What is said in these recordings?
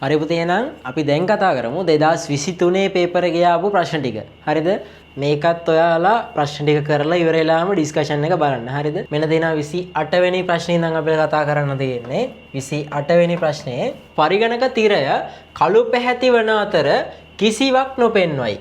හරි පුතේ එහෙනම් අපි දැන් කතා කරමු 2023 පේපර් එකේ ආපු ප්‍රශ්න ටික. හරිද? මේකත් ඔයාලා ප්‍රශ්න ටික කරලා ඉවර වෙලාම ඩිස්කෂන් එක බලන්න. හරිද? මෙන්න දෙනවා 28 වෙනි ප්‍රශ්නේ ඉඳන් අපි කතා කරන්න තියෙන්නේ. 28 වෙනි ප්‍රශ්නේ පරිගණක තිරය කළු පැහැති වන අතර කිසිවක් නොපෙන්වයි.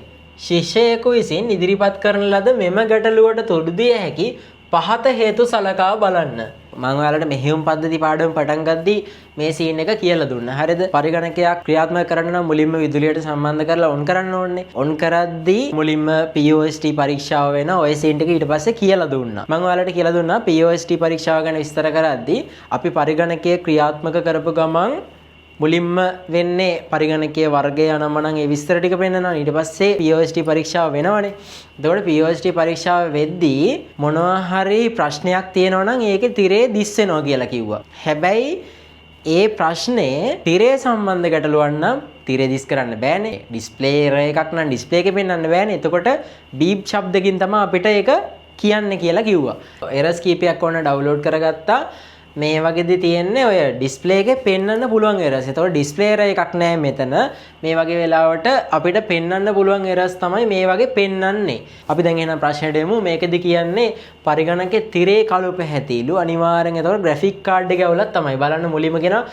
ශිෂ්‍යයෙකු විසින් ඉදිරිපත් කරන ලද මෙම ගැටලුවට තුඩු දිය හැකි පහත හේතු සලකා බලන්න. මම ඔයාලට මෙහෙයුම් පද්ධති පාඩම පටන් ගද්දී මේ සීන් එක කියලා දුන්නා. හරිද? පරිගණකයක් ක්‍රියාත්මක කරන්න නම් මුලින්ම විදුලියට සම්බන්ධ කරලා ඔන් කරන්න ඕනේ. ඔන් කරද්දී මුලින්ම POST පරීක්ෂාව වෙන ඔය සීන් එක ඊට පස්සේ කියලා දුන්නා. මම ඔයාලට කියලා දුන්නා POST පරීක්ෂාව ගැන විස්තර කරද්දී අපි පරිගණකයේ ක්‍රියාත්මක කරපු ගමන් මුලින්ම වෙන්නේ පරිගණකයේ වර්ගය අනම්මනම් ඒ විස්තර ටික පෙන්නනවා. ඊට පස්සේ POST පරීක්ෂාව වෙනවනේ. එතකොට POST පරීක්ෂාව වෙද්දී මොනවා හරි ප්‍රශ්නයක් තියෙනවා නම් ඒකේ තිරේ දිස් වෙනවා කියලා කිව්වා. හැබැයි ඒ ප්‍රශ්නේ තිරේ සම්බන්ධ ගැටලුවක් නම් තිරේ දිස් කරන්න බෑනේ. ඩිස්ප්ලේ එරර් එකක් නම් ඩිස්ප්ලේ එකේ පෙන්වන්න බෑනේ. එතකොට බීප් ශබ්දකින් තමයි අපිට ඒක කියන්න කියලා කිව්වා. එරර්ස් කීපයක් ඕන ඩවුන්ලෝඩ් කරගත්තා. මේ වගේදී තියෙන්නේ ඔය ඩිස්ප්ලේ එකේ පෙන්වන්න පුළුවන් එරර්ස්. ඒතකොට ඩිස්ප්ලේ එරර් එකක් නැහැ මෙතන. මේ වගේ වෙලාවට අපිට පෙන්වන්න පුළුවන් එරර්ස් තමයි මේ වගේ පෙන්වන්නේ. අපි දැන් එහෙනම් ප්‍රශ්නෙට එමු. මේකෙදි කියන්නේ පරිගණකයේ තිරේ කළු පැහැතිලු අනිවාර්යෙන් ඒතකොට ග්‍රැෆික් කාඩ් එක ඇවුලක් තමයි. බලන්න මුලින්ම කියනවා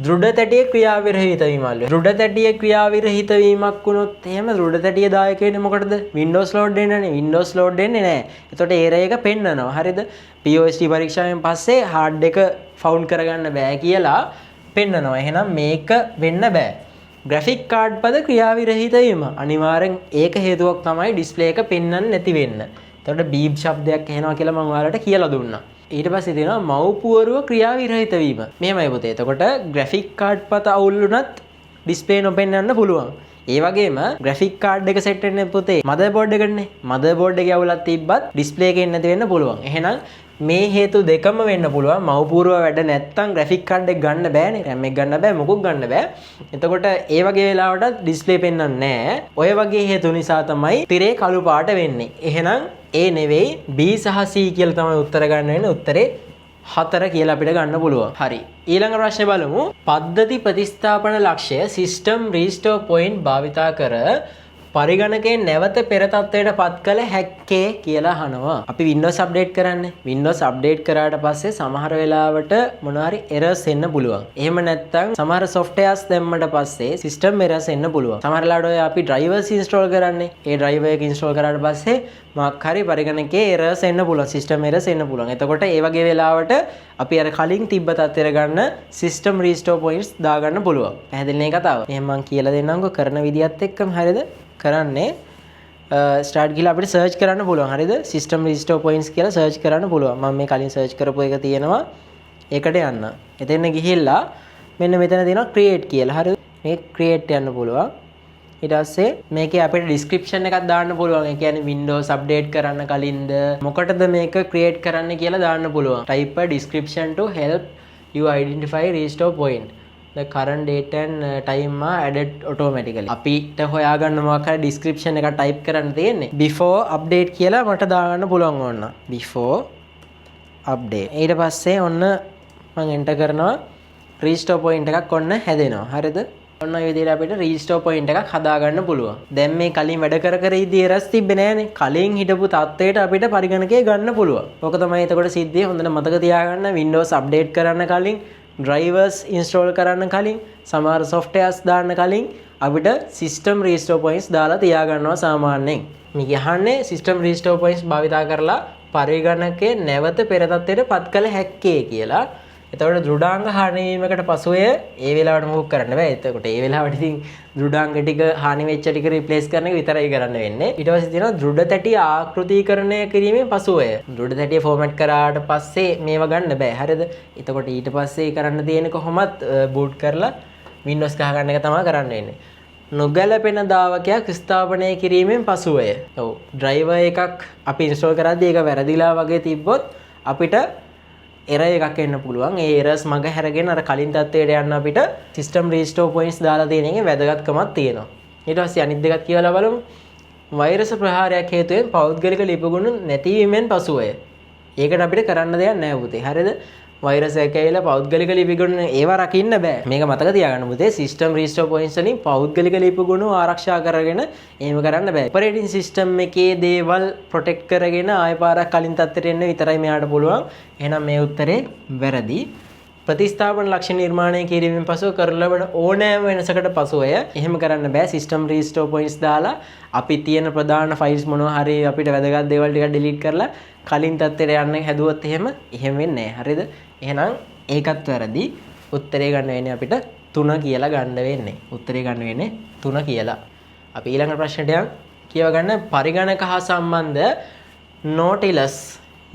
දෘඪ තැටියේ ක්‍රියාවිරහිත වීමල්ලු. දෘಢ තැටියේ ක්‍රියාවිරහිත වීමක් වුණොත් එහෙම දෘಢ තැටිය දායක වෙන්නේ මොකටද? Windows load වෙන්නනේ. Windows load වෙන්නේ නැහැ. එතකොට error එක පෙන්නනවා. හරිද? POST පරීක්ෂාවෙන් පස්සේ hard එක ෆවුන්ඩ් කරගන්න බෑ කියලා පෙන්නනවා. එහෙනම් මේක වෙන්න බෑ. graphic card පද ක්‍රියාවිරහිත වීම. අනිවාර්යෙන් ඒක හේතුවක් තමයි display එක පෙන්වන්නේ නැති වෙන්න. එතකොට beep ශබ්දයක් එනවා කියලා මම ඔයාලට කියලා දුන්නා. ඊට පස්සේ තියෙනවා මව්පුවරුව ක්‍රියාවිරහිත වීම. මෙහෙමයි පුතේ. එතකොට graphic card පත අවුල් වුණත් display නොපෙන්වන්න පුළුවන්. ඒ වගේම graphic card එක set වෙන්නේ පුතේ motherboard එකනේ. motherboard එකේ අවුලක් තිබ්බත් display එකෙන් නැති වෙන්න පුළුවන්. එහෙනම් මේ හේතු දෙකම වෙන්න පුළුවන්. මව්පුවරුව වැඩ නැත්තම් graphic card එක ගන්න බෑනේ. RAM එක ගන්න බෑ, මොකුත් ගන්න බෑ. එතකොට ඒ වගේ වෙලාවටත් display පෙන්වන්නේ නැහැ. ඔය වගේ හේතු නිසා තමයි තිරේ කළු පාට වෙන්නේ. එහෙනම් ඒ නෙවෙයි B සහ C කියලා තමයි උත්තර ගන්න වෙන්නේ. උත්තරේ 4 කියලා අපිට ගන්න පුළුවන්. හරි. ඊළඟ ප්‍රශ්නේ බලමු. පද්ධති ප්‍රතිස්ථාපන ලක්ෂ්‍ය system restore point භාවිතා කර පරිගණකයෙන් නැවත පෙර තත්ත්වයට පත් කළ හැක්කේ කියලා අහනවා. අපි Windows update කරන්නේ. Windows update කරාට පස්සේ සමහර වෙලාවට මොනවාරි errors එන්න පුළුවන්. එහෙම නැත්නම් සමහර softwares දැම්මට පස්සේ system errors එන්න පුළුවන්. සමහර වෙලාවට ඔය අපි drivers install කරන්නේ. ඒ driver එක install කරාට පස්සේ මොකක් හරි පරිගණකයේ errors එන්න පුළුවන්. system errors එන්න පුළුවන්. එතකොට ඒ වගේ වෙලාවට අපි අර කලින් තිබ්බ තත්ත්වයට ගන්න system restore points දාගන්න පුළුවන්. පැහැදිලි නේ කතාව? එහෙනම් මම කියලා දෙන්නම්කෝ කරන විදියත් එක්කම. හරිද? කරන්නේ ස්ටාර්ට් ගිහලා අපිට සර්ච් කරන්න පුළුවන්. හරිද? system restore points කියලා සර්ච් කරන්න පුළුවන්. මම මේ කලින් සර්ච් කරපු එක තියෙනවා. ඒකට යන්න. එතන ගිහිල්ලා මෙන්න මෙතන තියෙනවා create කියලා. හරිද? මේ create යන්න පුළුවන්. ඊට පස්සේ මේකේ අපිට description එකක් දාන්න පුළුවන්. ඒ කියන්නේ Windows update කරන්න කලින්ද මොකටද මේක create කරන්න කියලා දාන්න පුළුවන්. type a description to help you identify restore point. The current date and time are added automatically. අපිට හොයාගන්න මොකක් හරි description එකක් type කරන්න තියෙන්නේ. before update කියලා මට දාගන්න පුළුවන් ඕන. before update. ඊට පස්සේ ඔන්න මම enter කරනවා restore point එකක් ඔන්න හැදෙනවා. හරිද? ඔන්න ඔය විදිහට අපිට restore point එකක් හදාගන්න පුළුවන්. දැන් මේ කලින් වැඩ කර ඉදී errors තිබ්බේ නෑනේ. කලින් හිටපු තත්ත්වයට අපිට පරිගණකය ගන්න පුළුවන්. ඕක තමයි එතකොට සිද්ධිය. හොඳට මතක තියාගන්න Windows update කරන්න කලින් drivers install කරන්න කලින් සමහර softwares දාන්න කලින් අපිට system restore points දාලා තියාගන්නවා සාමාන්‍යයෙන්. මේක යහන්නේ system restore points භාවිතා කරලා පරිගණකයේ නැවත පෙර තත්ත්වයට පත් කළ හැක්කේ කියලා. එතකොට දෘඩාංග හානි වීමකට පසුය ඒ වෙලාවට මොකක් කරන්න බෑ. එතකොට ඒ වෙලාවට ඉතින් දෘඩාංග ටික හානි වෙච්ච ටික රිප්ලේස් කරන එක විතරයි කරන්න වෙන්නේ. ඊට පස්සේ තියෙනවා දෘඩ තැටි ආකෘතීකරණය කිරීමෙන් පසුය. දෘඩ තැටිය ෆෝමැට් කරාට පස්සේ මේව ගන්න බෑ. හරිද? එතකොට ඊට පස්සේ කරන්න තියෙන්නේ කොහොමත් බූට් කරලා Windows ගහ ගන්න එක තමයි කරන්න වෙන්නේ. නොගැලපෙන දාවකයක් ස්ථාපනය කිරීමෙන් පසුය. ඔව්. driver එකක් අපි install කරද්දී ඒක වැරදිලා වගේ තිබ්බොත් අපිට error එකක් එන්න පුළුවන්. ඒ errors මග හැරගෙන අර කලින් තත්ත්වයට යන්න අපිට system restore points දාලා තියෙන එකේ වැදගත්කමක් තියෙනවා. ඊට පස්සේ අනිත් දෙකත් කියලා බලමු. වෛරස් ප්‍රහාරයක් හේතුවෙන් පෞද්ගලික ලිපිගුණ නැතිවීමෙන් පසුවය. ඒකට අපිට කරන්න දෙයක් නැහැ පුතේ. හරිද? වෛරස් එක ඇවිල්ලා පෞද්ගලික ලිපි ගුණ ඒවා රකින්න බෑ. මේක මතක තියාගන්න පුතේ. සිස්ටම් රීස්ටෝර් පොයින්ට්ස් වලින් පෞද්ගලික ලිපි ගුණ ආරක්ෂා කරගෙන එහෙම කරන්න බෑ. ඔපරේටින් සිස්ටම් එකේ දේවල් ප්‍රොටෙක්ට් කරගෙන ආය පාරක් කලින් තත්ත්වයට එන්න විතරයි මෙයාට පුළුවන්. එහෙනම් මේ උත්තරේ වැරදි. ප්‍රතිස්ථාපන ලක්ෂණ නිර්මාණය කිරීමෙන් පසුව කරන ලබන ඕනෑම වෙනසකට පසුව එහෙම කරන්න බෑ. සිස්ටම් රීස්ටෝර් පොයින්ට්ස් දාලා අපි තියෙන ප්‍රධාන ෆයිල්ස් මොනවා හරි අපිට වැදගත් දේවල් ටික ඩිලීට් කරලා කලින් තත්ත්වයට යන්න හැදුවොත් එහෙම වෙන්නේ නැහැ. හරිද? එහෙනම් ඒකත් වැරදි. උත්තරේ ගන්න වෙන්නේ අපිට 3 කියලා ගන්න වෙන්නේ. උත්තරේ ගන්න වෙන්නේ 3 කියලා. අපි ඊළඟ ප්‍රශ්නට කියව ගන්න පරිගණක හා සම්බන්ධ නෝටිලස්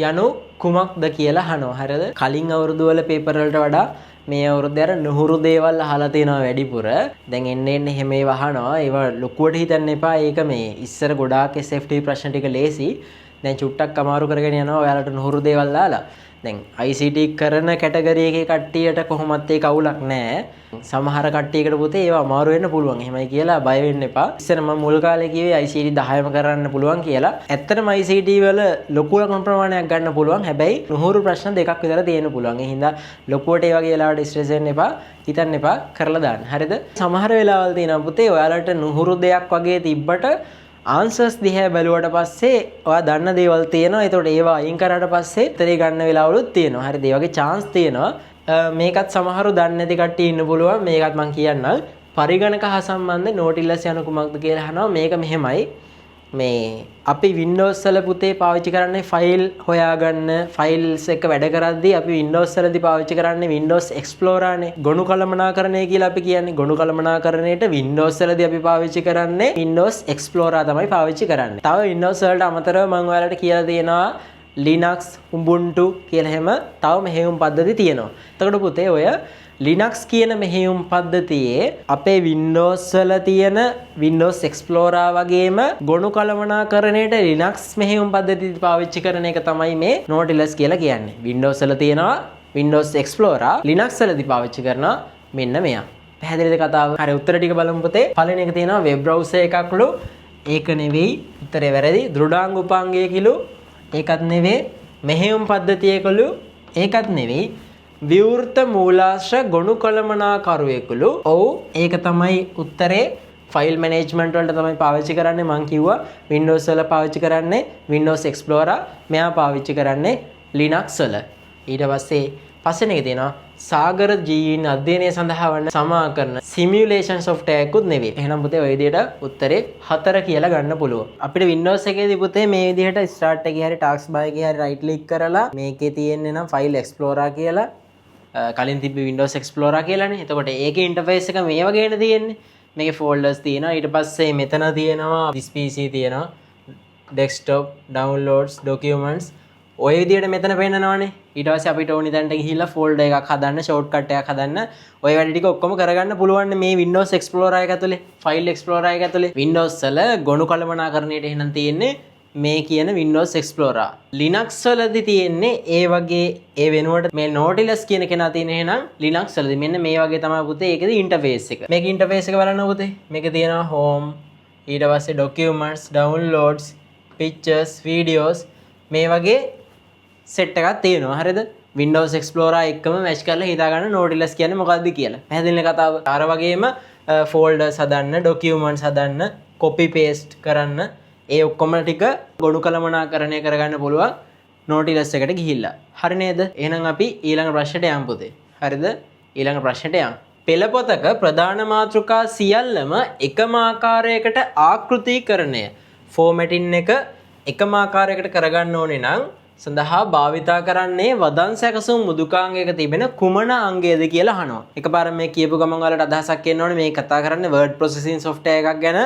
යනු කුමක්ද කියලා අහනවා. හරිද? කලින් අවුරුදු වල පේපර් වලට වඩා මේ අවුරුද්දේ අර නුහුරු දේවල් අහලා තියෙනවා වැඩිපුර. දැන් එන්න එහෙම ඒවා අහනවා. ඒවා ලොකුවට හිතන්න එපා. ඒක මේ ඉස්සර ගොඩාක් SFT ප්‍රශ්න ටික ලේසි. දැන් චුට්ටක් අමාරු කරගෙන යනවා ඔයාලට නුහුරු දේවල් දාලා. දැන් ICT කරන කැටගරි එකේ කට්ටියට කොහොමත් ඒක අවුලක් නැහැ. සමහර කට්ටියකට පුතේ ඒවා අමාරු වෙන්න පුළුවන්. එහෙමයි කියලා බය වෙන්න එපා. ඉස්සර මම මුල් කාලේ කිව්වේ ICT 10ම කරන්න පුළුවන් කියලා. ඇත්තටම ICT වල ලොකු ලකුණු ප්‍රමාණයක් ගන්න පුළුවන්. හැබැයි නුහුරු ප්‍රශ්න දෙකක් විතර තියෙන්න පුළුවන්. ඒ හින්දා ලොකුවට ඒ වගේ වෙලාවට ස්ට්‍රෙස් වෙන්න එපා. හිතන්න එපා. කරලා දාන්න. හරිද? සමහර වෙලාවල් තියෙනවා පුතේ ඔයාලට නුහුරු දෙයක් වගේ තිබ්බට ආන්සර්ස් දිහා බැලුවට පස්සේ ඔයා දන්න දේවල් තියෙනවා. ඒතකොට ඒවා අයින් කරාට පස්සේ උත්තරේ ගන්න වෙලාවලුත් තියෙනවා. හරිද? ඒ වගේ chance තියෙනවා. මේකත් සමහරු දන්නේ නැති කට්ටිය ඉන්න පුළුවන්. මේකත් මම කියන්නම්. පරිගණක හා සම්බන්ධ නෝටිලස් යන කුමක්ද කියලා අහනවා. මේක මෙහෙමයි. මේ අපි Windows වල පුතේ පාවිච්චි කරන්නේ ෆයිල් හොයාගන්න ෆයිල්ස් එක වැඩ කරද්දී අපි Windows වලදී පාවිච්චි කරන්නේ Windows Explorer නේ. ගොනු කළමනාකරණය කියලා අපි කියන්නේ. ගොනු කළමනාකරණයට Windows වලදී අපි පාවිච්චි කරන්නේ Windows Explorer තමයි පාවිච්චි කරන්නේ. තව Windows වලට අමතරව මම ඔයාලට කියලා තියෙනවා Linux, Ubuntu කියලා හැම තව මෙහෙයුම් පද්ධති තියෙනවා. එතකොට පුතේ ඔය Linux කියන මෙහෙයුම් පද්ධතියේ අපේ Windows වල තියෙන Windows Explorer වගේම ගොනු කළමනාකරණයට Linux මෙහෙයුම් පද්ධතිය පාවිච්චි කරන එක තමයි මේ Nautilus කියලා කියන්නේ. Windows වල තියෙනවා Windows Explorer, Linux වලදී පාවිච්චි කරනවා මෙන්න මෙයා. පැහැදිලිද කතාව? හරි උත්තර ටික බලමු පුතේ. පළවෙනි එක තියෙනවා web browser එකක්ලු. ඒක නෙවෙයි. උත්තරේ වැරදි. දෘඩාංග උපාංගයකලු. ඒකත් නෙවෙයි. මෙහෙයුම් පද්ධතියකලු. ඒකත් නෙවෙයි. විවෘත මූලාශ්‍ර ගොනු කළමනාකරුවෙකුලු. ඔව් ඒක තමයි උත්තරේ. ෆයිල් මැනේජ්මන්ට් වලට තමයි පාවිච්චි කරන්නේ. මං කිව්වා Windows වල පාවිච්චි කරන්නේ Windows Explorer. මෙයා පාවිච්චි කරන්නේ Linux වල. ඊට පස්සේ එක තියෙනවා සාගර ජීවීන් අධ්‍යයනය සඳහා වන සමාකරණ සිමියුලේෂන් software එකකුත් නෙවෙයි. එහෙනම් පුතේ ඔය විදිහට උත්තරේ 4 කියලා ගන්න පුළුවන්. අපිට Windows එකේදී පුතේ මේ විදිහට start එකේ හරි task bar එකේ හරි right click කරලා මේකේ තියෙන්නේ නම් file explorer කියලා කලින් තිබ්බ Windows Explorer කියලානේ. එතකොට ඒකේ ඉන්ටර්ෆේස් එක මේ වගේනේ තියෙන්නේ. මේකේ ෆෝල්ඩර්ස් තියෙනවා. ඊට පස්සේ මෙතන තියෙනවා this PC තියෙනවා. desktop, downloads, documents ඔය විදිහට මෙතන පෙන්නනවානේ. ඊට පස්සේ අපිට ඕනි තැනට ගිහිල්ලා ෆෝල්ඩර් එකක් හදන්න, ෂෝට්කට් එකක් හදන්න, ඔය වැඩ ටික ඔක්කොම කරගන්න පුළුවන් මේ Windows Explorer එක ඇතුලේ, File Explorer එක ඇතුලේ. Windows වල ගොනු කළමනාකරණයට එහෙනම් තියෙන්නේ මේ කියන Windows Explorer. Linux වලදී තියෙන්නේ ඒ වගේ ඒ වෙනුවට මේ Nautilus කියන කෙනා තියෙන එහෙනම් Linux වලදී මෙන්න මේ වගේ තමයි පුතේ ඒකේ ඉන්ටර්ෆේස් එක. මේකේ ඉන්ටර්ෆේස් එක බලන්න පුතේ. මේකේ තියෙනවා home, ඊට පස්සේ documents, downloads, pictures, videos මේ වගේ සෙට් එකක් තියෙනවා. හරිද? Windows Explorer එක්කම මැච් කරලා හිතා ගන්න Nautilus කියන්නේ මොකක්ද කියලා. පැහැදිලිනේ කතාව. අර වගේම folders හදන්න, documents හදන්න, copy paste කරන්න ඒ ඔක්කොම ටික ගොනු කළමනාකරණය කරගන්න පුළුවන් Nautilus එකට ගිහිල්ලා. හරි නේද? එහෙනම් අපි ඊළඟ ප්‍රශ්නට යමු පුතේ. හරිද? ඊළඟ ප්‍රශ්නට යමු. පෙළ පොතක ප්‍රධාන මාතෘකා සියල්ලම එකම ආකාරයකට ආකෘතීකරණය ෆෝමැටින් එක එකම ආකාරයකට කරගන්න ඕනේ නම් සඳහා භාවිතා කරන්නේ වදන් සැකසුම් මුදුකාංගයක තිබෙන කුමන අංගයද කියලා අහනවා. එකපාරම මේ කියපු ගමන් වලට අදහසක් එන්න ඕනේ මේ කතා කරන්නේ word processing software එකක් ගැන,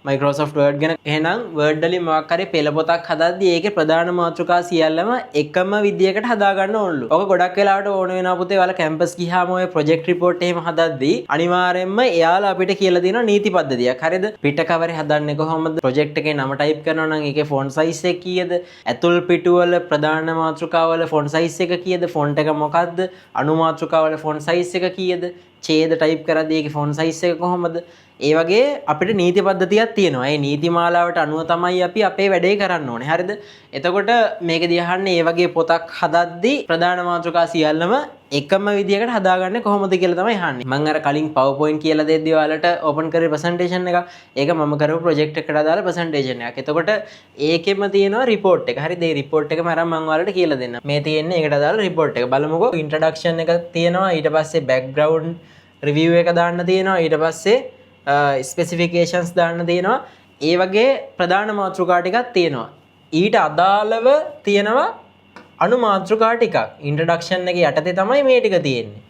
Microsoft Word ගැන. එහෙනම් Word වලින් මොකක් හරි පෙළ පොතක් හදද්දී ඒකේ ප්‍රධාන මාතෘකා සියල්ලම එකම විදියකට හදා ගන්න ඕනලු. ඔක ගොඩක් වෙලාවට ඕන වෙනවා පුතේ. ඔයාලා කැම්පස් ගියාම ඔය ප්‍රොජෙක්ට් රිපෝට් එහෙම හදද්දී අනිවාර්යයෙන්ම එයාලා අපිට කියලා දෙනවා නීති පද්ධතියක්. හරිද? පිට කවරේ හදන්නේ කොහොමද? ප්‍රොජෙක්ට් එකේ නම ටයිප් කරනවා නම් ඒකේ ෆොන්ට් සයිස් එක කීයද? ඇතුල් පිටු වල ප්‍රධාන මාතෘකා වල ෆොන්ට් සයිස් එක කීයද? ෆොන්ට් එක මොකක්ද? අනු මාතෘකා වල ෆොන්ට් සයිස් එක කීයද? ඡේද ටයිප් කරද්දී ඒකේ ෆොන්ට් සයිස් එක කොහොමද? ඒ වගේ අපිට නීති පද්ධතියක් තියෙනවා. ඒ නීති මාලාවට අනුව තමයි අපි අපේ වැඩේ කරන්න ඕනේ. හරිද? එතකොට මේකදී අහන්නේ ඒ වගේ පොතක් හදද්දී ප්‍රධාන මාතෘකා සියල්ලම එකම විදියකට හදාගන්නේ කොහොමද කියලා තමයි අහන්නේ. මම අර කලින් PowerPoint කියලා දෙද්දී ඔයාලට ඕපන් කරේ ප්‍රසන්ටේෂන් එක. ඒක මම කරපු ප්‍රොජෙක්ට් එකකට අදාළ ප්‍රසන්ටේෂන් එකක්. එතකොට ඒකෙම තියෙනවා රිපෝට් එක. හරිද? ඒ රිපෝට් එකම අරන් මම ඔයාලට කියලා දෙන්නම්. මේ තියෙන්නේ ඒකට අදාළ රිපෝට් එක. බලමුකෝ. ඉන්ට්‍රොඩක්ෂන් එක තියෙනවා. ඊට පස්සේ බෑග්ග්‍රවුන්ඩ් රිවිව් එක දාන්න තියෙනවා. ඊට පස්සේ ස්පෙසිෆිකේෂන්ස් දාන්න තියෙනවා. ඒ වගේ ප්‍රධාන මාතෘකා ටිකක් තියෙනවා. ඊට අදාළව තියෙනවා අනු මාතෘකා ටිකක්. ඉන්ට්‍රොඩක්ෂන් එකේ යටතේ තමයි මේ ටික තියෙන්නේ.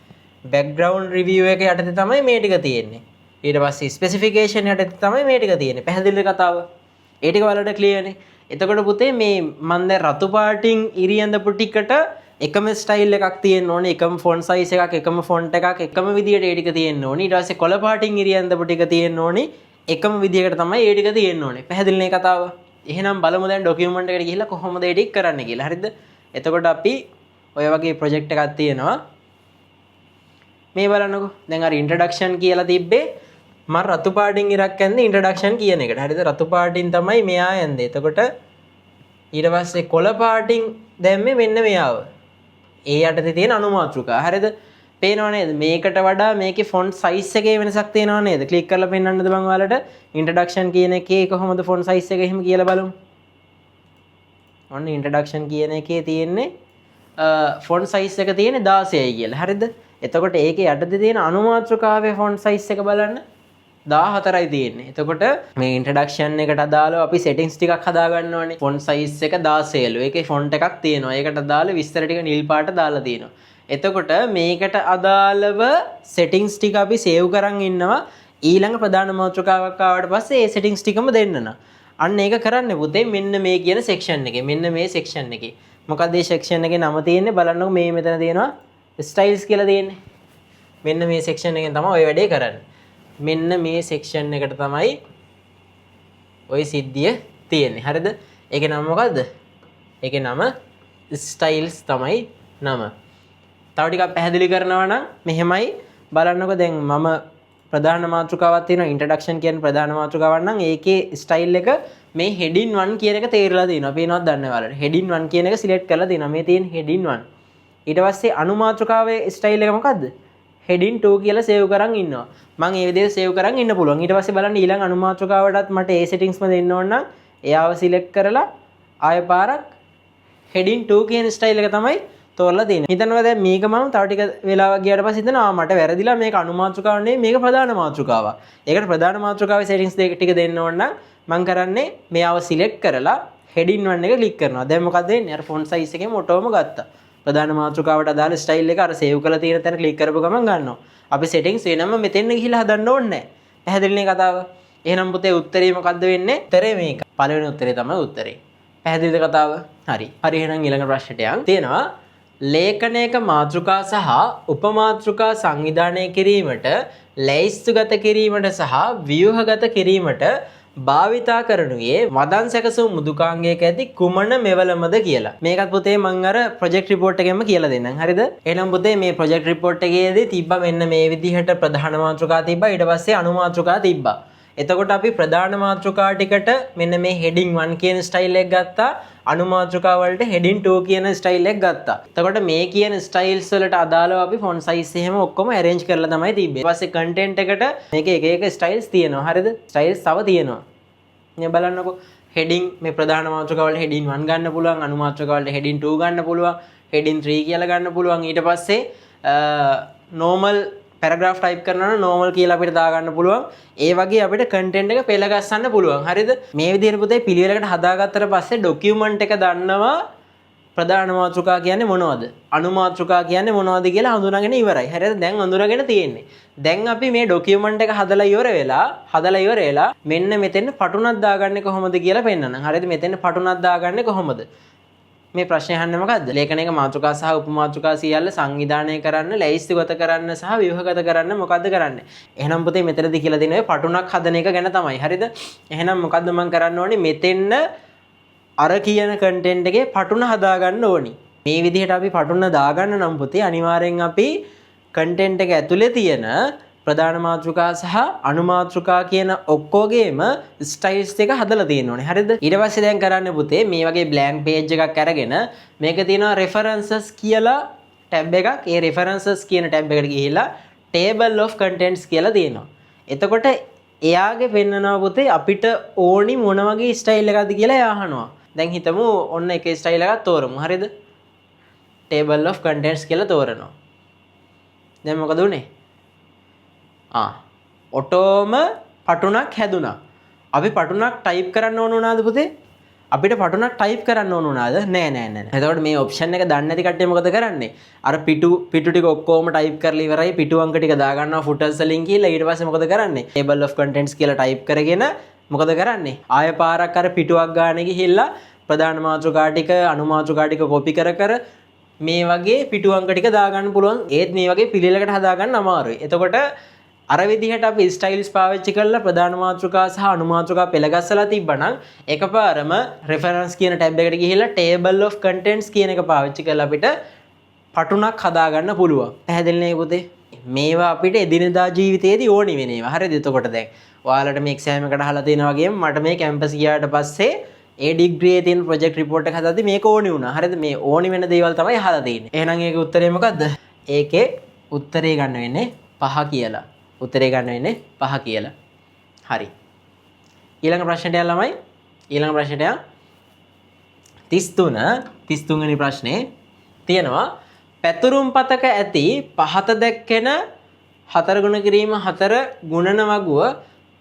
බෑග්ග්‍රවුන්ඩ් රිවිව් එක යටතේ තමයි මේ ටික තියෙන්නේ. ඊට පස්සේ ස්පෙසිෆිකේෂන් යටතේ තමයි මේ ටික තියෙන්නේ. පැහැදිලිද කතාව? ඒ ටික වලට ක්ලියර් නේ. එතකොට පුතේ මේ මම දැන් රතු පාටින් ඉරියඳපු ටිකට එකම ස්ටයිල් එකක් තියෙන්න ඕනේ, එකම ෆොන්ට් සයිස් එකක්, එකම ෆොන්ට් එකක්, එකම විදියට ඒ ටික තියෙන්න ඕනේ. ඊට පස්සේ කොළ පාටින් ඉරියඳපු ටික තියෙන්න ඕනේ, එකම විදියකට තමයි ඒ ටික තියෙන්න ඕනේ. පැහැදිලි නේ කතාව? එහෙනම් බලමු දැන් ඩොකියුමන්ට් එකට ගිහිල්ලා කොහොමද ඒ ටික කරන්න කියලා. හරිද? එතකොට අපි ඔය වගේ ප්‍රොජෙක්ට් එකක් තියෙනවා. මේ බලන්නකෝ. දැන් අර ඉන්ට්‍රොඩක්ෂන් කියලා තිබ්බේ මම රතු පාටින් ඉරක් ඇන්දේ ඉන්ට්‍රොඩක්ෂන් කියන එකට. හරිද? රතු පාටින් තමයි මෙයා ඇන්දේ. එතකොට ඊට පස්සේ කොළ පාටින් දැම්මේ මෙන්න මෙයාව. ඒ යටතේ තියෙන අනුමාතෘකා. හරිද? පේනව නේද? මේකට වඩා මේකේ ෆොන්ට් සයිස් එකේ වෙනසක් තියෙනව නේද? ක්ලික් කරලා පෙන්නන්නද මම ඔයාලට ඉන්ට්‍රොඩක්ෂන් කියන එකේ කොහොමද ෆොන්ට් සයිස් එක එහෙම කියලා බලමු. ඔන්න ඉන්ට්‍රොඩක්ෂන් කියන එකේ තියෙන්නේ ෆොන්ට් සයිස් එක තියෙන්නේ 16යි කියලා. හරිද? එතකොට ඒකේ යටතේ තියෙන අනුමාතෘකාවේ ෆොන්ට් සයිස් එක බලන්න 14යි තියෙන්නේ. එතකොට මේ ඉන්ට්‍රොඩක්ෂන් එකට අදාළව අපි සෙටින්ග්ස් ටිකක් හදා ගන්න ඕනේ. ෆොන්ට් සයිස් එක 16ලු. ඒකේ ෆොන්ට් එකක් තියෙනවා. ඒකට අදාළ විස්තර ටික නිල් පාට දාලා තියෙනවා. එතකොට මේකට අදාළව සෙටින්ග්ස් ටික අපි සේව් කරන් ඉන්නවා. ඊළඟ ප්‍රධාන මාතෘකාවක් ආවට පස්සේ ඒ සෙටින්ග්ස් ටිකම දෙන්න න. අන්න ඒක කරන්න පුතේ මෙන්න මේ කියන සෙක්ෂන් එකේ. මෙන්න මේ සෙක්ෂන් එකේ. මොකද මේ සෙක්ෂන් එකේ නම තියෙන්නේ බලන්නකො මේ මෙතන තියෙනවා ස්ටයිල්ස් කියලා තියෙන්නේ. මෙන්න මේ සෙක්ෂන් එකෙන් තමයි ඔය වැඩේ කරන්නේ. මෙන්න මේ සෙක්ෂන් එකට තමයි ওই සිද්ධිය තියෙන්නේ. හරිද? ඒකේ නම මොකද්ද? ඒකේ නම ස්ටයිල්ස් තමයි නම. තව ටිකක් පැහැදිලි කරනවා නම් මෙහෙමයි බලන්නකෝ. දැන් මම ප්‍රධාන මාතෘකාවක් තියෙනවා. ඉන්ට්‍රොඩක්ෂන් කියන ප්‍රධාන මාතෘකාවක් නම් ඒකේ ස්ටයිල් එක මේ heading 1 කියන එක තේරලා තියෙනවා. පේනවද දන්නේ ඔයාලට? heading 1 කියන එක සිලෙක්ට් කරලා තියෙනවා. මේ තියෙන heading 1. ඊට පස්සේ අනු මාතෘකාවේ ස්ටයිල් එක මොකද්ද? heading 2 කියලා සේව් කරන් ඉන්නවා. මම ඒ විදිහට සේව් කරන් ඉන්න පුළුවන්. ඊට පස්සේ බලන්න ඊළඟ අනුමාතෘකාවටත් මට ඒ සෙටින්ග්ස්ම දෙන්න ඕන නම් එයාව සිලෙක්ට් කරලා ආය පාරක් heading 2 කියන ස්ටයිල් එක තමයි තෝරලා දෙන්නේ. හිතනවා දැන් මේක මම තව ටික වෙලාවක් ගියාට පස්සේ හිතනවා මට වැරදිලා මේක අනුමාතෘකාවක් නෙවෙයි මේක ප්‍රධාන මාතෘකාවක්. ඒකට ප්‍රධාන මාතෘකාවේ සෙටින්ග්ස් ටික දෙන්න ඕන නම් මම කරන්නේ මෙයාව සිලෙක්ට් කරලා heading 1 එක ක්ලික් කරනවා. දැන් මොකද වෙන්නේ? අර ෆොන්ට් සයිස් එකේම ඔටෝම ගත්තා. ප්‍රධාන මාතෘකාවට අදාළ ස්ටයිල් එක අර සේව් කරලා තියෙන තැන ක්ලික් කරපුව ගමන් ගන්නවා. අපි සෙටින්ග්ස් වෙනම මෙතෙන් ගිහිල්ලා හදන්න ඕනේ නැහැ. පැහැදිලිනේ කතාව? එහෙනම් පුතේ උත්තරේ මොකද්ද වෙන්නේ? උත්තරේ මේක. පළවෙනි උත්තරේ තමයි උත්තරේ. පැහැදිලිද කතාව? හරි. හරි එහෙනම් ඊළඟ ප්‍රශ්නට යන්. තියෙනවා ලේඛනයක මාතෘකා සහ උපමාතෘකා සංවිධානය කිරීමට, ලැයිස්තුගත කිරීමට සහ ව්‍යුහගත කිරීමට භාවිතා කරනුයේ වදන් සැකසුම් මෘදුකාංගයක ඇති කුමන මෙවලමද කියලා. මේකත් පුතේ මම අර ප්‍රොජෙක්ට් රිපෝට් එකෙන්ම කියලා දෙන්නම්. හරිද? එහෙනම් පුතේ මේ ප්‍රොජෙක්ට් රිපෝට් එකේදී තිබ්බා මෙන්න මේ විදිහට ප්‍රධාන මාතෘකා තිබ්බා. ඊට පස්සේ අනු මාතෘකා තිබ්බා. එතකොට අපි ප්‍රධාන මාතෘකා ටිකට මෙන්න මේ heading 1 කියන ස්ටයිල් එක ගත්තා. අනු මාතෘකා වලට heading 2 කියන ස්ටයිල් එක ගත්තා. එතකොට මේ කියන ස්ටයිල්ස් වලට අදාළව අපි font size එහෙම ඔක්කොම arrange කරලා තමයි තිබ්බේ. ඊට පස්සේ content එකට මේක එක එක ස්ටයිල්ස් තියෙනවා. හරිද? ස්ටයිල්ස් තව තියෙනවා. මේ බලන්නකෝ heading මේ ප්‍රධාන මාතෘකා වලට heading 1 ගන්න පුළුවන්. අනු මාතෘකා වලට heading 2 ගන්න පුළුවන්. heading 3 කියලා ගන්න පුළුවන්. ඊට පස්සේ normal පැරග්‍රාෆ් ටයිප් කරනවා නම් normal කියලා අපිට දා ගන්න පුළුවන්. ඒ වගේ අපිට content එක පෙළ ගස්සන්න පුළුවන්. හරිද? මේ විදිහට පුතේ පිළිවෙලකට හදාගත්තට පස්සේ document එක දන්නවා ප්‍රධාන මාතෘකා කියන්නේ මොනවද? අනු මාතෘකා කියන්නේ මොනවද කියලා හඳුනාගෙන ඉවරයි. හරිද? දැන් හඳුනාගෙන තියෙන්නේ. දැන් අපි මේ document එක හදලා ඉවර වෙලා මෙන්න මෙතෙන් පටුනක් දාගන්නේ කොහොමද කියලා පෙන්නන්න. හරිද? මෙතෙන් පටුනක් දාගන්නේ කොහොමද? මේ ප්‍රශ්නේ අහන්නේ මොකද්ද? ලේඛනයක මාතෘකා සහ උපමාතෘකා සියල්ල සංවිධානය කරන්න, ලැයිස්තුගත කරන්න සහ ව්‍යුහගත කරන්න මොකද්ද කරන්නේ? එහෙනම් පුතේ මෙතනදී කියලා දෙන ඔය පටුනක් හදන එක ගැන තමයි. හරිද? එහෙනම් මොකද්ද මම කරන්න ඕනේ? මෙතෙන්න අර කියන content එකේ පටුන හදා ගන්න ඕනි. මේ විදිහට අපි පටුන දාගන්න නම් පුතේ අනිවාර්යෙන් අපි කන්ටෙන්ට් එක ඇතුලේ තියෙන ප්‍රධාන මාතෘකා සහ අනු මාතෘකා කියන ඔක්කොගේම ස්ටයිල්ස් දෙක හදලා තියෙන්න ඕනේ. හරිද? ඊට පස්සේ දැන් කරන්න පුතේ මේ වගේ blank page එකක් අරගෙන මේක තියෙනවා references කියලා tab එකක්. ඒ references කියන tab එකට ගිහිල්ලා table of contents කියලා තියෙනවා. එතකොට එයාගේ පෙන්නනවා පුතේ අපිට ඕනි මොන වගේ ස්ටයිල් එකක්ද කියලා එයා අහනවා. දැන් හිතමු ඔන්න එක ස්ටයිල් එකක් තෝරමු. හරිද? table of contents කියලා තෝරනවා. දැන් මොකද උනේ? ඔටෝම පටුනක් හැදුනා. අපි පටුනක් ටයිප් කරන්න ඕන වුණාද පුතේ? අපිට පටුනක් ටයිප් කරන්න ඕන වුණාද? නෑ. එතකොට මේ ඔප්ෂන් එක දන්නේ නැති කට්ටිය මොකද කරන්නේ? අර පිටු ටික ඔක්කොම ටයිප් කරලා ඉවරයි. පිටු අංක ටික දා ගන්නවා footers වලින් කියලා. ඊට පස්සේ මොකද කරන්නේ? table of contents කියලා ටයිප් කරගෙන මොකද කරන්නේ? ආය පාරක් අර පිටුවක් ගානේ ගිහිල්ලා ප්‍රධාන මාතෘකා ටික අනු මාතෘකා ටික කොපි කර මේ වගේ පිටු අංක ටික දා ගන්න පුළුවන්. ඒත් මේ වගේ පිළිලකට හදා ගන්න අමාරුයි. එතකොට අර විදිහට අපි ස්ටයිල්ස් පාවිච්චි කරලා ප්‍රධාන මාතෘකා සහ අනු මාතෘකා පෙළගස්සලා තිබ්බනම් එකපාරම reference කියන tab එකට ගිහිල්ලා table of contents කියන එක පාවිච්චි කරලා අපිට පටුනක් හදා ගන්න පුළුවන්. පැහැදිලි නේ පුතේ? මේවා අපිට එදිනෙදා ජීවිතයේදී ඕනි වෙන ඒවා. හරිද? එතකොට දැන් ඔයාලට මේ එක්සෑම් එකට අහලා තියෙනා වගේම මට මේ කැම්පස් ගියාට පස්සේ ඒ ඩිග්‍රියේ තියෙන ප්‍රොජෙක්ට් රිපෝට් එක හදද්දි මේක ඕනි වුණා. හරිද? මේ ඕනි වෙන දේවල් තමයි අහලා තියෙන්නේ. එහෙනම් ඒකේ උත්තරේ මොකද්ද? ඒකේ උත්තරේ ගන්න වෙන්නේ 5 කියලා. උත්තරේ ගන්න වෙන්නේ 5 කියලා. හරි. ඊළඟ ප්‍රශ්නයට යන්න ළමයි. ඊළඟ ප්‍රශ්නයට 33 වෙනි ප්‍රශ්නේ තියෙනවා පැතුරුම් පතක ඇති පහත දැක්කෙන 4 ගුණ කිරීම 4 ගුණන වගුව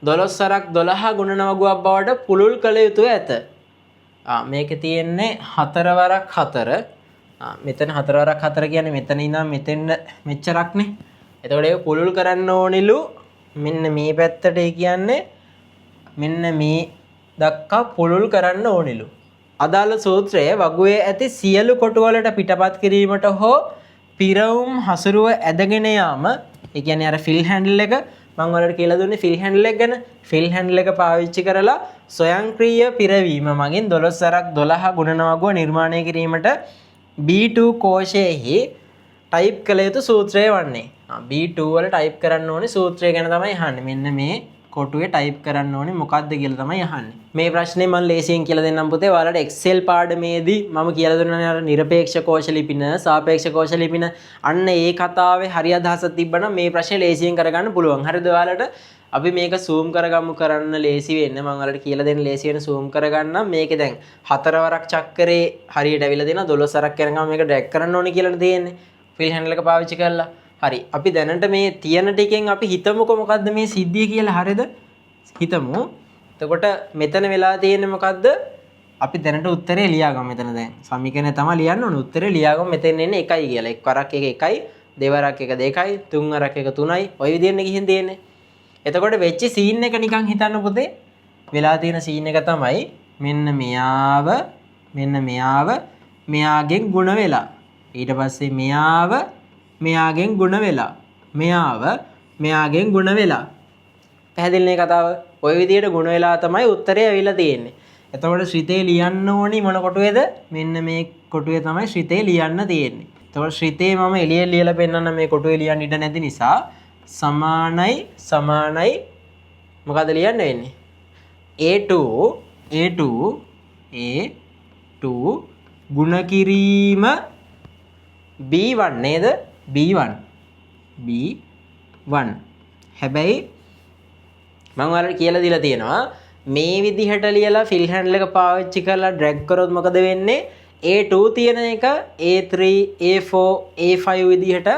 12 සරක් 12 ගුණන වගුවක් බවට පුළුල් කළ යුතුය ඇත. මේකේ තියෙන්නේ 4 වරක් 4. මෙතන 4 වරක් 4 කියන්නේ මෙතන ඉඳන් මෙතෙන් මෙච්චරක්නේ. එතකොට ඒක පුළුල් කරන්න ඕනිලු මෙන්න මේ පැත්තට කියන්නේ මෙන්න මේ දක්වා පුළුල් කරන්න ඕනිලු. අදාළ සූත්‍රයේ වගුවේ ඇති සියලු කොටු වලට පිටපත් කිරීමට හෝ පිරවුම් හසුරුව ඇදගෙන යාම ඒ කියන්නේ අර ෆිල් හැන්ඩල් එක මම ඔයාලට කියලා දුන්නේ ෆිල් හැන්ඩල් එක ගැන. ෆිල් හැන්ඩල් එක පාවිච්චි කරලා ස්වයංක්‍රීය පිරවීම මගින් 12 සරක් 12 ගුණන වගුව නිර්මාණය කිරීමට B2 කෝෂයේහි ටයිප් කළ යුතු සූත්‍රය වන්නේ. B2 වල ටයිප් කරන්න ඕනේ සූත්‍රය ගැන තමයි අහන්නේ. මෙන්න මේ කොටුවේ ටයිප් කරන්න ඕනේ මොකක්ද කියලා තමයි අහන්නේ. මේ ප්‍රශ්නේ මම ලේසියෙන් කියලා දෙන්නම් පුතේ. ඔයාලට Excel පාඩමේදී මම කියලා දුන්නානේ අර නිරපේක්ෂ කෝෂ ලිපින, සාපේක්ෂ කෝෂ ලිපින. අන්න ඒ කතාවේ හරි අදහසක් තිබ්බනම් මේ ප්‍රශ්නේ ලේසියෙන් කරගන්න පුළුවන්. හරිද ඔයාලට? අපි මේක zoom කරගමු කරන්න ලේසි වෙන්න මම ඔයාලට කියලා දෙන්න ලේසි වෙන zoom කරගන්න. මේකේ දැන් 4 වරක් චක්‍රේ හරියට ඇවිල්ලා දෙනවා 12 වරක් යනකම් මේක ඩ්‍රැග් කරන්න ඕනේ කියලා තියෙන්නේ. ෆිල් හැන්ඩල් එක පාවිච්චි කරලා. හරි. අපි දැනට මේ තියෙන ටිකෙන් අපි හිතමුකෝ මොකද්ද මේ සිද්ධිය කියලා. හරිද? හිතමු. එතකොට මෙතන වෙලා තියෙන්නේ මොකද්ද? අපි දැනට උත්තරේ ලියාගමු මෙතන දැන්. සමීකරණය තමයි ලියන්න ඕනේ. උත්තරේ ලියාගමු මෙතෙන් එන්නේ 1යි කියලා. එක් වරක් එක 1යි, දෙවරක් එක 2යි, තුන් වරක් එක 3යි. ඔය විදිහෙන් ගිහින් තියෙන්නේ. එතකොට වෙච්ච සීන් එක නිකන් හිතන්න පුතේ. වෙලා තියෙන සීන් එක තමයි මෙන්න මෙයාව මෙයාගෙන් ಗುಣ වෙලා. ඊට පස්සේ මෙයාගෙන් ಗುಣ වෙලා. මෙයාගෙන් ಗುಣ වෙලා. පැහැදිලිනේ කතාව. ඔය විදිහට ಗುಣ වෙලා තමයි උත්තරය ඇවිල්ලා තියෙන්නේ. එතකොට ශ්‍රිතේ ලියන්න ඕනි මොන කොටුවේද? මෙන්න මේ කොටුවේ තමයි ශ්‍රිතේ ලියන්න තියෙන්නේ. එතකොට ශ්‍රිතේ මම එළියේ ලියලා පෙන්නන්න මේ කොටුවේ ලියන්න ඉඩ නැති නිසා සමානයි මොකද ලියන්න වෙන්නේ? A2 ගුණ කිරීම B1 නේද? B1 හැබැයි මම ඔයාලට කියලා දීලා තියෙනවා මේ විදිහට ලියලා ෆිල් හැන්ඩල් එක පාවිච්චි කරලා ඩ්‍රැග් කරොත් මොකද වෙන්නේ? A2 තියෙන එක A3 A4 A5 විදිහට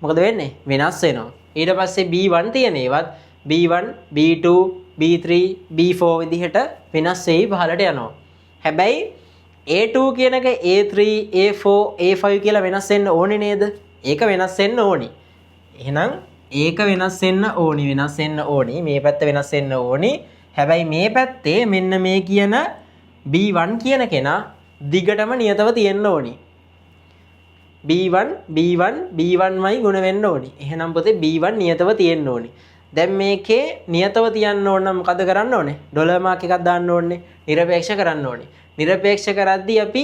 මොකද වෙන්නේ? වෙනස් වෙනවා. ඊට පස්සේ B1 තියෙන ඒවත් B1 B2 B3 B4 විදිහට වෙනස් වෙයි පහලට යනවා. හැබැයි A2 කියන එක A3 A4 A5 කියලා වෙනස් වෙන්න ඕනේ නේද? ඒක වෙනස් වෙන්න ඕනි. එහෙනම් ඒක වෙනස් වෙන්න ඕනි. මේ පැත්ත වෙනස් වෙන්න ඕනි. හැබැයි මේ පැත්තේ මෙන්න මේ කියන B1 කියන කෙනා දිගටම නියතව තියෙන්න ඕනි. B1මයි ගුණ වෙන්න ඕනි. එහෙනම් පුතේ B1 නියතව තියෙන්න ඕනි. දැන් මේකේ නියතව තියන්න ඕන නම් මොකද කරන්න ඕනේ? ඩොලර් මාක් එකක් දාන්න ඕනේ. නිරපේක්ෂ කරන්න ඕනේ. නිරපේක්ෂ කරද්දී අපි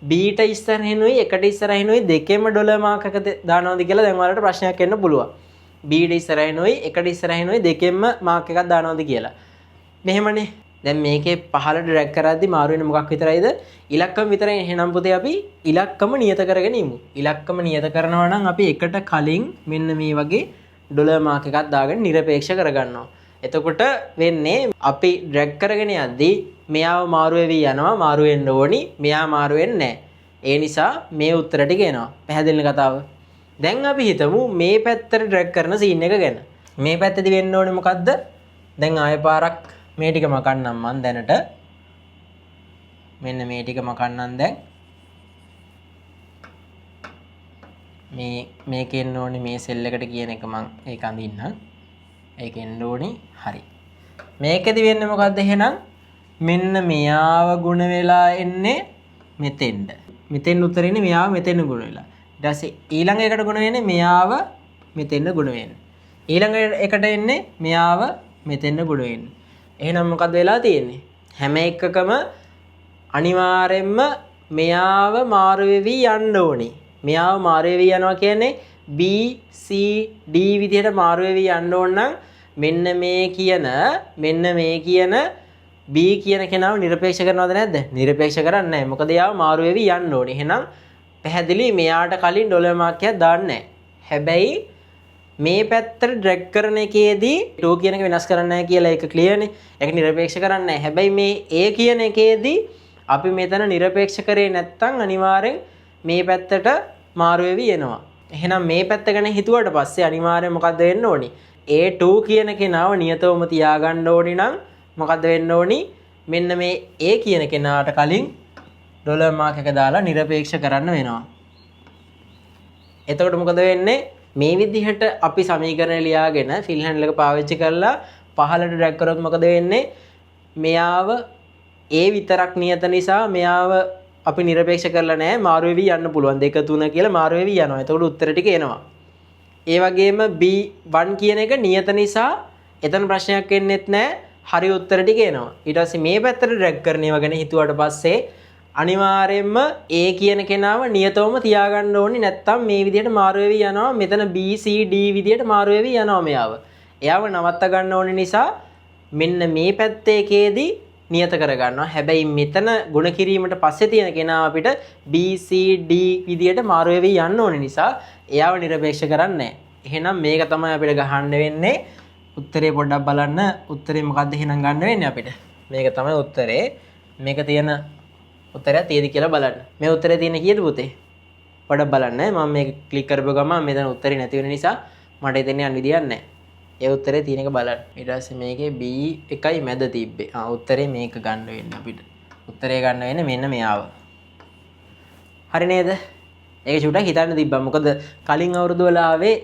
බීට ඉස්සරහිනුයි එකට ඉස්සරහිනුයි දෙකෙන්ම ඩොලර් මාක් එක දානවද කියලා දැන් ඔයාලට ප්‍රශ්නයක් එන්න පුළුවන්. බීට ඉස්සරහිනුයි එකට ඉස්සරහිනුයි දෙකෙන්ම මාක් එකක් දානවද කියලා. මෙහෙමනේ. දැන් මේකේ පහළ ඩ්‍රැග් කරද්දි මාරු වෙන මොකක් විතරයිද? ඉලක්කම විතරයි. එහෙනම් පුතේ අපි ඉලක්කම නියත කරගෙන ඉමු. ඉලක්කම නියත කරනවා නම් අපි එකට කලින් මෙන්න මේ වගේ ඩොලර් මාක් එකක් දාගෙන නිරපේක්ෂ කරගන්නවා. එතකොට වෙන්නේ අපි ඩ්‍රැග් කරගෙන යද්දී මෙයාව මාරු වෙවි යනවා, මාරු වෙන්න ඕනි, මෙයා මාරු වෙන්නේ නැහැ. ඒ නිසා මේ උත්තර ටික එනවා. පැහැදිලිද කතාව? දැන් අපි හිතමු මේ පැත්තට ඩ්‍රැග් කරන සීන් එක ගැන. මේ පැත්තේදී වෙන්න ඕනේ මොකද්ද? දැන් ආයෙ පාරක් මේ ටික මකන්නම් මන් දැනට. මෙන්න මේ ටික මකන්නම් දැන්. මේක එන්න ඕනේ මේ සෙල් එකට කියන එක මං ඒක අඳින්නම්. ඒක එන්න ඕනේ. හරි. මේකෙදි වෙන්නේ මොකද්ද එහෙනම්? මෙන්න මෙයාව ගුණ වෙලා එන්නේ මෙතෙන්ට. මෙතෙන් උත්තර එන්නේ මෙයාව මෙතෙන් ගුණ වෙලා. ඊට පස්සේ ඊළඟ එකට ගුණ වෙන්නේ මෙයාව මෙතෙන් ගුණ වෙන්නේ. ඊළඟ එකට එන්නේ මෙයාව මෙතෙන් ගුණ වෙන්නේ. එහෙනම් මොකද්ද වෙලා තියෙන්නේ? හැම එකකම අනිවාර්යෙන්ම මෙයාව මාරු වෙවි යන්න ඕනේ. මෙයාව මාරු වෙවි යනවා කියන්නේ B C D විදිහට මාරු වෙවි යන්න ඕන නම් මෙන්න මේ කියන B කියන කෙනාව නිරපේක්ෂ කරනවද නැද්ද? නිරපේක්ෂ කරන්නේ නැහැ. මොකද එයාව මාරු වෙවි යන්න ඕනේ. එහෙනම් පැහැදිලි මෙයාට කලින් ඩොලර් මාක් එකක් දාන්නේ නැහැ. හැබැයි මේ පැත්තට ඩ්‍රැග් කරන එකේදී 2 කියන එක වෙනස් කරන්නේ නැහැ කියලා ඒක ක්ලියර්නේ. ඒක නිරපේක්ෂ කරන්නේ නැහැ. හැබැයි මේ A කියන එකේදී අපි මෙතන නිරපේක්ෂ කරේ නැත්නම් අනිවාර්යෙන් මේ පැත්තට මාරු වෙවි එනවා. එහෙනම් මේ පැත්ත ගැන හිතුවට පස්සේ අනිවාර්යෙන් මොකද්ද වෙන්න ඕනි? A2 කියන කෙනාව නියතවම තියාගන්න ඕනි නම් මොකද්ද වෙන්න ඕනි? මෙන්න මේ A කියන කෙනාට කලින් ඩොලර් මාක් එක දාලා නිරපේක්ෂ කරන්න වෙනවා. එතකොට මොකද වෙන්නේ? මේ විදිහට අපි සමීකරණ ලියාගෙන ෆිල් හැන්ඩල් එක පාවිච්චි කරලා පහළට ඩ්‍රැග් කරොත් මොකද වෙන්නේ? මෙයාව A විතරක් නියත නිසා මෙයාව අපි නිරපේක්ෂ කරලා නැහැ, මාරු වෙවි යන්න පුළුවන්. 2 3 කියලා මාරු වෙවි යනවා. එතකොට උත්තර ටික එනවා. ඒ වගේම B1 කියන එක නියත නිසා එතන ප්‍රශ්නයක් එන්නෙත් නැහැ. හරි උත්තර ටික එනවා. ඊට පස්සේ මේ පැත්තට ඩ්‍රැග් කරන ඒවා ගැන හිතුවට පස්සේ අනිවාර්යයෙන්ම A කියන කෙනාව නියතවම තියාගන්න ඕනි. නැත්තම් මේ විදිහට මාරු වෙවි යනවා. මෙතන B C D විදිහට මාරු වෙවි යනවා මෙයාව. එයාව නවත්ත ගන්න ඕනි නිසා මෙන්න මේ පැත්තේ එකේදී නියත කරගන්නවා. හැබැයි මෙතන ගුණ කිරීමට පස්සේ තියෙන කෙනා අපිට B C D විදියට මාරු වෙවි යන්න ඕන නිසා එයාව නිරපේක්ෂ කරන්නේ නැහැ. එහෙනම් මේක තමයි අපිට ගහන්න වෙන්නේ. උත්තරේ පොඩ්ඩක් බලන්න. උත්තරේ මොකද්ද එහෙනම් ගන්න වෙන්නේ අපිට? මේක තමයි උත්තරේ. මේක තියෙන උත්තරය තියෙද කියලා බලන්න. මේ උත්තරේ තියෙන කීයද පුතේ? පොඩ්ඩක් බලන්න. මම මේක ක්ලික් කරපුව ගමන් මෙතන උත්තරේ නැති වෙන නිසා මට එතන යන්න විදියක් නැහැ. ඒ උත්තරේ තියෙන එක බලන්න. ඊට පස්සේ මේකේ B එකයි මැද තිබ්බේ. උත්තරේ මේක ගන්න වෙන්නේ අපිට. උත්තරේ ගන්න වෙන්නේ මෙන්න මෙයාව. හරි නේද? ඒක චුට්ටක් හිතන්න තිබ්බා. මොකද කලින් අවුරුදු වල ආවේ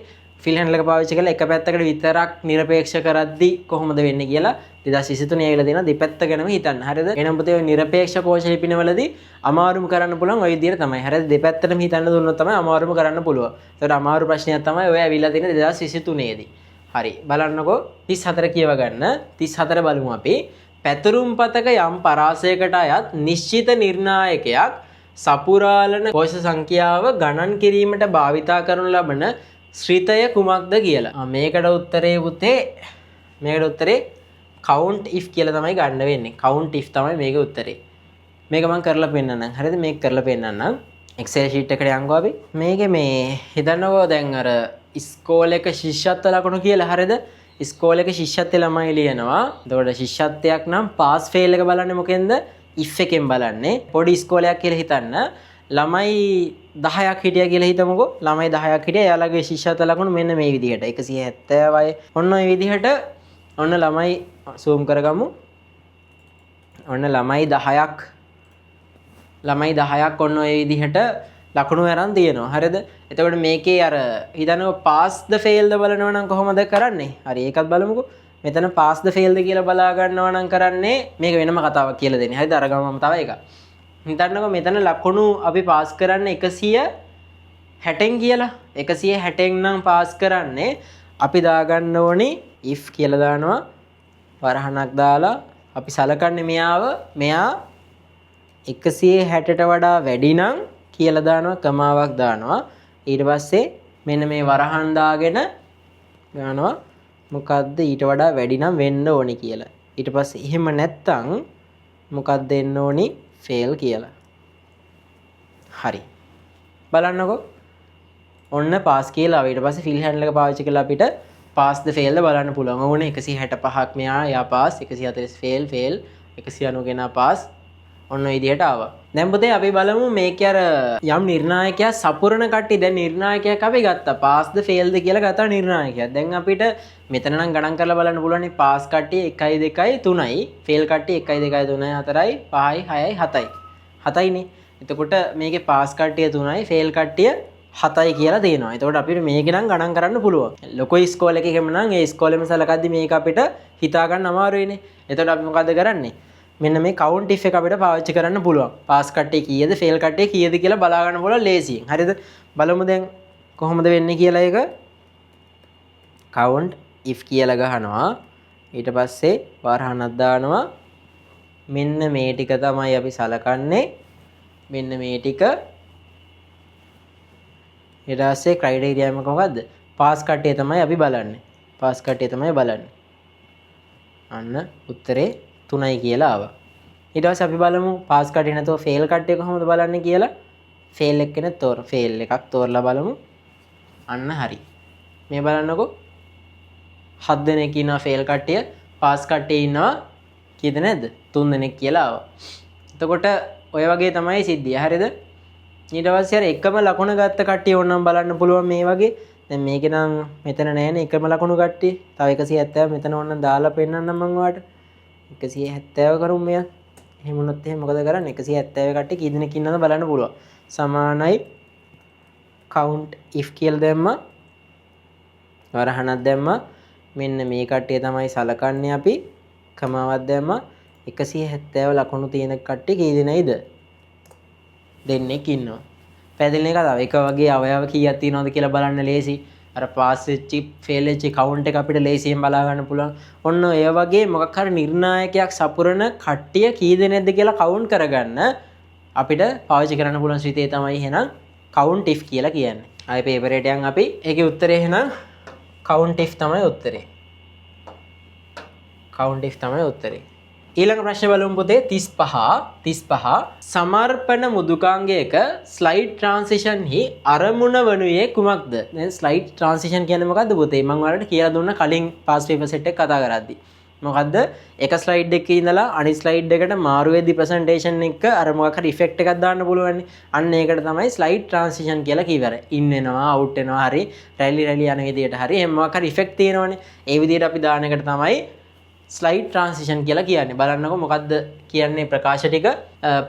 ෆිල් හැන්ඩල් එක පාවිච්චි කරලා එක පැත්තකට විතරක් නිරපේක්ෂ කරද්දි කොහොමද වෙන්නේ කියලා 2023 ඇවිල්ලා තියෙනවා. දෙපැත්ත ගැනම හිතන්න. හරිද? එහෙනම් පුතේ ඔය නිරපේක්ෂ කෝෂ ලිපිනවලදී අමාරුම කරන්න පුළුවන් ওই විදිහට තමයි. හරිද? දෙපැත්තටම හිතන්න දුන්නොත් තමයි අමාරුම කරන්න පුළුවන්. ඒකට අමාරු ප්‍රශ්නයක් තමයි ඔය ඇවිල්ලා තියෙන 2023 දී. හරි බලන්නකෝ 34 කියව ගන්න. 34 බලමු අපි. පැතුරුම්පතක යම් පරාසයකට අයත් නිශ්චිත නිර්ණායකයක් සපුරාලන කෝෂ සංඛ්‍යාව ගණන් කිරීමට භාවිතා කරනු ලබන ශ්‍රිතය කුමක්ද කියලා. මේකට උත්තරේ පුතේ මේකට උත්තරේ count if කියලා තමයි ගන්න වෙන්නේ. count if තමයි මේකේ උත්තරේ. මේක මම කරලා පෙන්නන්නම්. හරිද? මේක කරලා පෙන්නන්නම්. Excel sheet එකට යන්කෝ අපි. මේකේ මේ හිතන්නකෝ දැන් අර ඉස්කෝලේක ශිෂ්‍යත්ව ලකුණු කියලා. හරිද? ඉස්කෝලේක ශිෂ්‍යත්ව ළමයි ලියනවා. එතකොට ශිෂ්‍යත්වයක් නම් pass fail එක බලන්නේ මොකෙන්ද? if එකෙන් බලන්නේ. පොඩි ඉස්කෝලයක් කියලා හිතන්න. ළමයි 10ක් හිටියා කියලා හිතමුකෝ. ළමයි 10ක් හිටියා. එයාලගේ ශිෂ්‍යත්ව ලකුණු මෙන්න මේ විදිහට 170යි. ඔන්න ඔය විදිහට ඔන්න ළමයි zoom කරගමු. ඔන්න ළමයි 10ක් ඔන්න ඔය විදිහට ලකුණු අරන් තියෙනවා. හරිද? එතකොට මේකේ අර හිතන්නකෝ pass the fail ද බලනවා නම් කොහොමද කරන්නේ? හරි ඒකත් බලමුකෝ. මෙතන pass the fail ද කියලා බලා ගන්නවා නම් කරන්නේ මේක වෙනම කතාවක් කියලා දෙන්නේ. හරිද? අර ගමම තව එකක්. හිතන්නකෝ මෙතන ලකුණු අපි පාස් කරන්නේ 160න් කියලා. 160න් නම් පාස් කරන්නේ අපි දාගන්න ඕනේ if කියලා දානවා. වරහණක් දාලා අපි සලකන්නේ මෙයා 160ට වඩා වැඩි නම් කියලා දානවා කමාවක් දානවා. ඊට පස්සේ මෙන්න මේ වරහන් දාගෙන ගන්නවා මොකද්ද ඊට වඩා වැඩි නම් වෙන්න ඕනි කියලා. ඊට පස්සේ එහෙම නැත්තම් මොකක්ද දෙන්න ඕනි ෆේල් කියලා. හරි. බලන්නකෝ. ඔන්න පාස් කියලා. ඊට පස්සේ ෆිල් හැන්ඩල් එක පාවිච්චි කරලා අපිට පාස්ද ෆේල්ද බලන්න පුළුවන්. ඕනේ 165ක් මෙයා යා පාස් 140 ෆේල් 190 ගෙනා පාස්. ඔන්න ඔය විදිහට ආවා. දැන් පුතේ අපි බලමු මේකේ අර යම් නිර්ණායකයා සපුරන කට්ටිය දැන් නිර්ණායකයක් අපි ගත්තා. පාස්ද ෆේල්ද කියලා ගත්තා නිර්ණායකයා. දැන් අපිට මෙතන නම් ගණන් කරලා බලන්න පුළුවන් පාස් කට්ටිය 1 2 3යි ෆේල් කට්ටිය 1 2 3යි 4යි 5යි 6යි 7යි. 7යිනේ. එතකොට මේකේ පාස් කට්ටිය 3යි ෆේල් කට්ටිය 7යි කියලා දෙනවා. එතකොට අපිට මේක නම් ගණන් කරන්න පුළුවන්. ලොකු ඉස්කෝලේ එකකම නම් ඒ ඉස්කෝලේම සලකද්දි මේක අපිට හිතා ගන්න අමාරුයිනේ. එතකොට අපි මොකද කරන්නේ? මෙන්න මේ කවුන්ට් ඉෆ් එක අපිට පාවිච්චි කරන්න පුළුවන්. පාස් කට්ටිය කීයද ෆේල් කට්ටිය කීයද කියලා බලා ගන්න පුළුවන් ලේසියෙන්. හරිද? බලමු දැන් කොහොමද වෙන්නේ කියලා ඒක. කවුන්ට් ඉෆ් කියලා ගහනවා. ඊට පස්සේ වරහණක් දානවා. මෙන්න මේ ටික තමයි අපි සලකන්නේ. මෙන්න මේ ටික. ඊට පස්සේ ක්‍රයිටීරියා එක මොකද්ද? පාස් කට්ටිය තමයි අපි බලන්නේ. පාස් කට්ටිය තමයි බලන්නේ. අන්න උත්තරේ 3යි කියලා ආවා. ඊට පස්සේ අපි බලමු පාස් කට්ටිය නැතුව ෆේල් කට්ටිය කොහොමද බලන්නේ කියලා. ෆේල් එක්කනේ ෆේල් එකක් තෝරලා බලමු. අන්න හරි. මේ බලන්නකෝ. 7 දෙනෙක් ඉන්නවා ෆේල් කට්ටිය. පාස් කට්ටිය ඉන්නවා කීයද නැද්ද? 3 දෙනෙක් කියලා ආවා. එතකොට ඔය වගේ තමයි සිද්ධිය. හරිද? ඊට පස්සේ අර එකම ලකුණ ගත්ත කට්ටිය ඕනනම් බලන්න පුළුවන් මේ වගේ. දැන් මේකේ නම් මෙතන නෑනේ එකම ලකුණු කට්ටිය. තව 170 මෙතන ඕනනම් දාලා පෙන්නන්නම් මම ඔයාලට. 170 කරුම් මෙයා. එහෙම වුණොත් එහෙනම් මොකද කරන්නේ? 170 කට්ටිය කී දෙනෙක් ඉන්නවද බලන්න පුළුවන්. සමානයි count if කියලා දැම්මා. වරහණක් දැම්මා. මෙන්න මේ කට්ටිය තමයි සලකන්නේ අපි. කමාවක් දැම්මා. 170 ලකුණු තියෙන කට්ටිය කී දෙනෙයිද? දෙන්නෙක් ඉන්නවා. පැහැදිලි නේද? එක වගේ අවයව කීයක් තියෙනවද කියලා බලන්න ලේසි. අර පාස් වෙච්ච ෆේල් වෙච්ච කවුන්ට් එක අපිට ලේසියෙන් බලා ගන්න පුළුවන්. ඔන්න ඔය වගේ මොකක් හරි නිර්ණායකයක් සපුරන කට්ටිය කී දෙනෙක්ද කියලා කවුන්ට් කරගන්න අපිට පාවිච්චි කරන්න පුළුවන් ශ්‍රිතේ තමයි එහෙනම් count if කියලා කියන්නේ. ආයේ පේපර් එකට යන් අපි ඒකේ උත්තරේ එහෙනම් count if තමයි උත්තරේ. count if තමයි උත්තරේ. ඊළඟ ප්‍රශ්න බලමු පුතේ 35 සමර්පණ මුදුකාංගයක ස්ලයිඩ් ට්‍රාන්සිෂන් හි අරමුණ වනුයේ කුමක්ද? දැන් ස්ලයිඩ් ට්‍රාන්සිෂන් කියන්නේ මොකද්ද පුතේ? මම ඔයාලට කියලා දුන්න කලින් පාස් පේපර් සෙට් එක කතා කරද්දි. මොකද්ද? එක ස්ලයිඩ් එකක ඉඳලා අනිත් ස්ලයිඩ් එකට මාරු වෙද්දි ප්‍රසන්ටේෂන් එක අර මොකක් හරි ඉෆෙක්ට් එකක් දාන්න පුළුවන්. අන්න ඒකට තමයි ස්ලයිඩ් ට්‍රාන්සිෂන් කියලා කියවර. ඉන් වෙනවා, අවුට් වෙනවා, හරි රැලි යන විදියට හරි එහෙම මොකක් හරි ඉෆෙක්ට් තියෙනවනේ. ඒ විදියට අපි දාන එකට තමයි ස්ලයිඩ් ට්‍රාන්සිෂන් කියලා කියන්නේ. බලන්නකො මොකද්ද කියන්නේ ප්‍රකාශ ටික.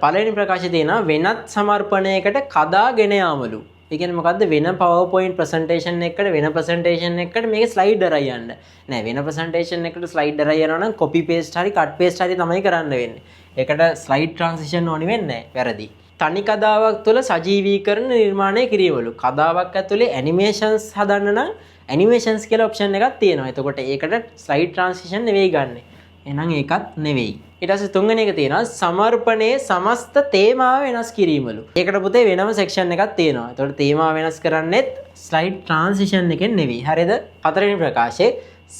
පළවෙනි ප්‍රකාශය තියෙනවා වෙනත් සමර්පණයකට කදාගෙන යාමලු. ඒ කියන්නේ මොකද්ද? වෙන PowerPoint presentation එකකට වෙන presentation එකකට මේක ස්ලයිඩ් අරයි යන්න. නෑ වෙන presentation එකකට ස්ලයිඩ් අරයි යනවා නම් copy paste හරි cut paste හරි තමයි කරන්න වෙන්නේ. ඒකට ස්ලයිඩ් ට්‍රාන්සිෂන් ඕනි වෙන්නේ නෑ. වැරදි. තනි කදාවක් තුළ සජීවීකරණ නිර්මාණය කිරීමලු. කදාවක් ඇතුලේ ඇනිමේෂන්ස් හදන්න නම් ඇනිමේෂන්ස් කියලා ඔප්ෂන් එකක් තියෙනවා. එතකොට ඒකට ස්ලයිඩ් ට්‍රාන්සිෂන් නෙවෙයි ගන්න. එහෙනම් ඒකත් නෙවෙයි. ඊට පස්සේ තුන්වෙනි එක තියෙනවා සමර්පණයේ සමස්ත තේමාව වෙනස් කිරීමලු. ඒකට පුතේ වෙනම සෙක්ෂන් එකක් තියෙනවා. එතකොට තේමාව වෙනස් කරන්නෙත් ස්ලයිඩ් ට්‍රාන්සිෂන් එකෙන් නෙවෙයි. හරිද? හතරවෙනි ප්‍රකාශයේ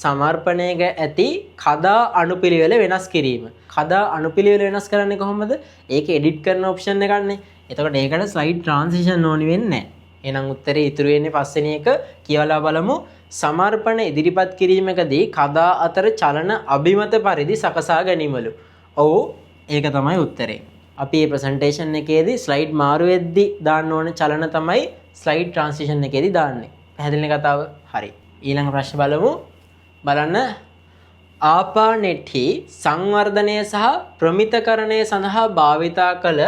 සමර්පණයක ඇති කදා අනුපිළිවෙල වෙනස් කිරීම. කදා අනුපිළිවෙල වෙනස් කරන්නේ කොහොමද? ඒක එඩිට් කරන ඔප්ෂන් එකක්නේ. එතකොට ඒකට ස්ලයිඩ් ට්‍රාන්සිෂන් ඕනි වෙන්නේ නැහැ. එහෙනම් උත්තරේ ඉතුරු වෙන්නේ පස්වෙනි එක කියවලා බලමු. සමර්පණ ඉදිරිපත් කිරීමකදී කදා අතර චලන අභිමත පරිදි සකසා ගැනීමලු. ඔව් ඒක තමයි උත්තරේ. අපි මේ ප්‍රසන්ටේෂන් එකේදී ස්ලයිඩ් මාරු වෙද්දි දාන්න ඕන චලන තමයි ස්ලයිඩ් ට්‍රාන්සිෂන් එකේදී දාන්නේ. පැහැදිලිනේ කතාව? හරි. ඊළඟ ප්‍රශ්න බලමු. බලන්න ආපානෙට්හි සංවර්ධනය සහ ප්‍රමිතකරණය සඳහා භාවිතා කළ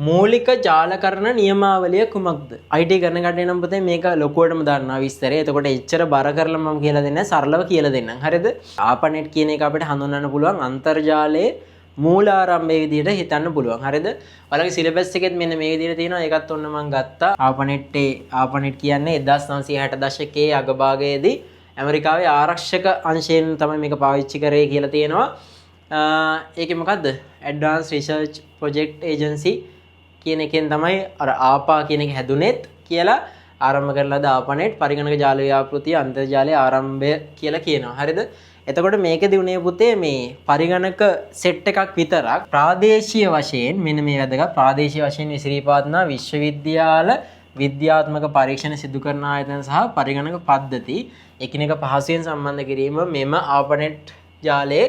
මූලික ජාලකරණ නියමාවලිය කුමක්ද? IT කරන කට්ටිය නම් පුතේ මේක ලොකුවටම දන්නවා විස්තරය. එතකොට එච්චර බර කරලා මම කියලා දෙන්නේ සරලව කියලා දෙන්නම්. හරිද? ආපනෙට් කියන එක අපිට හඳුන්වන්න පුළුවන් අන්තර්ජාලයේ මූලාරම්භයේ විදිහට හිතන්න පුළුවන්. හරිද? ඔයාලගේ සිලබස් එකෙත් මෙන්න මේ විදිහට තියෙනවා. ඒකත් ඔන්න මම ගත්තා. ආපනෙට් කියන්නේ 1960 දශකයේ අගභාගයේදී ඇමරිකාවේ ආරක්ෂක අංශයෙන් තමයි මේක පාවිච්චි කරේ කියලා තියෙනවා. ඒකේ මොකද්ද Advanced Research Project Agency කියන එකෙන් තමයි අර ආපා කියන එක හැදුනේත් කියලා ආරම්භ කරලාද ආපනෙට් පරිගණක ජාල ව්‍යාපෘතිය අන්තර්ජාලයේ ආරම්භය කියලා කියනවා. හරිද? එතකොට මේකදී උනේ පුතේ මේ පරිගණක සෙට් එකක් විතරක් ප්‍රාදේශීය වශයෙන් මෙන්න මේ වැදගත් ප්‍රාදේශීය වශයෙන් විසිරී පවත්නා විශ්වවිද්‍යාල විද්‍යාත්මක පරීක්ෂණ සිදු කරන ආයතන සහ පරිගණක පද්ධති එකිනෙක පහසුවෙන් සම්බන්ධ කිරීම මෙම ආපනෙට් ජාලයේ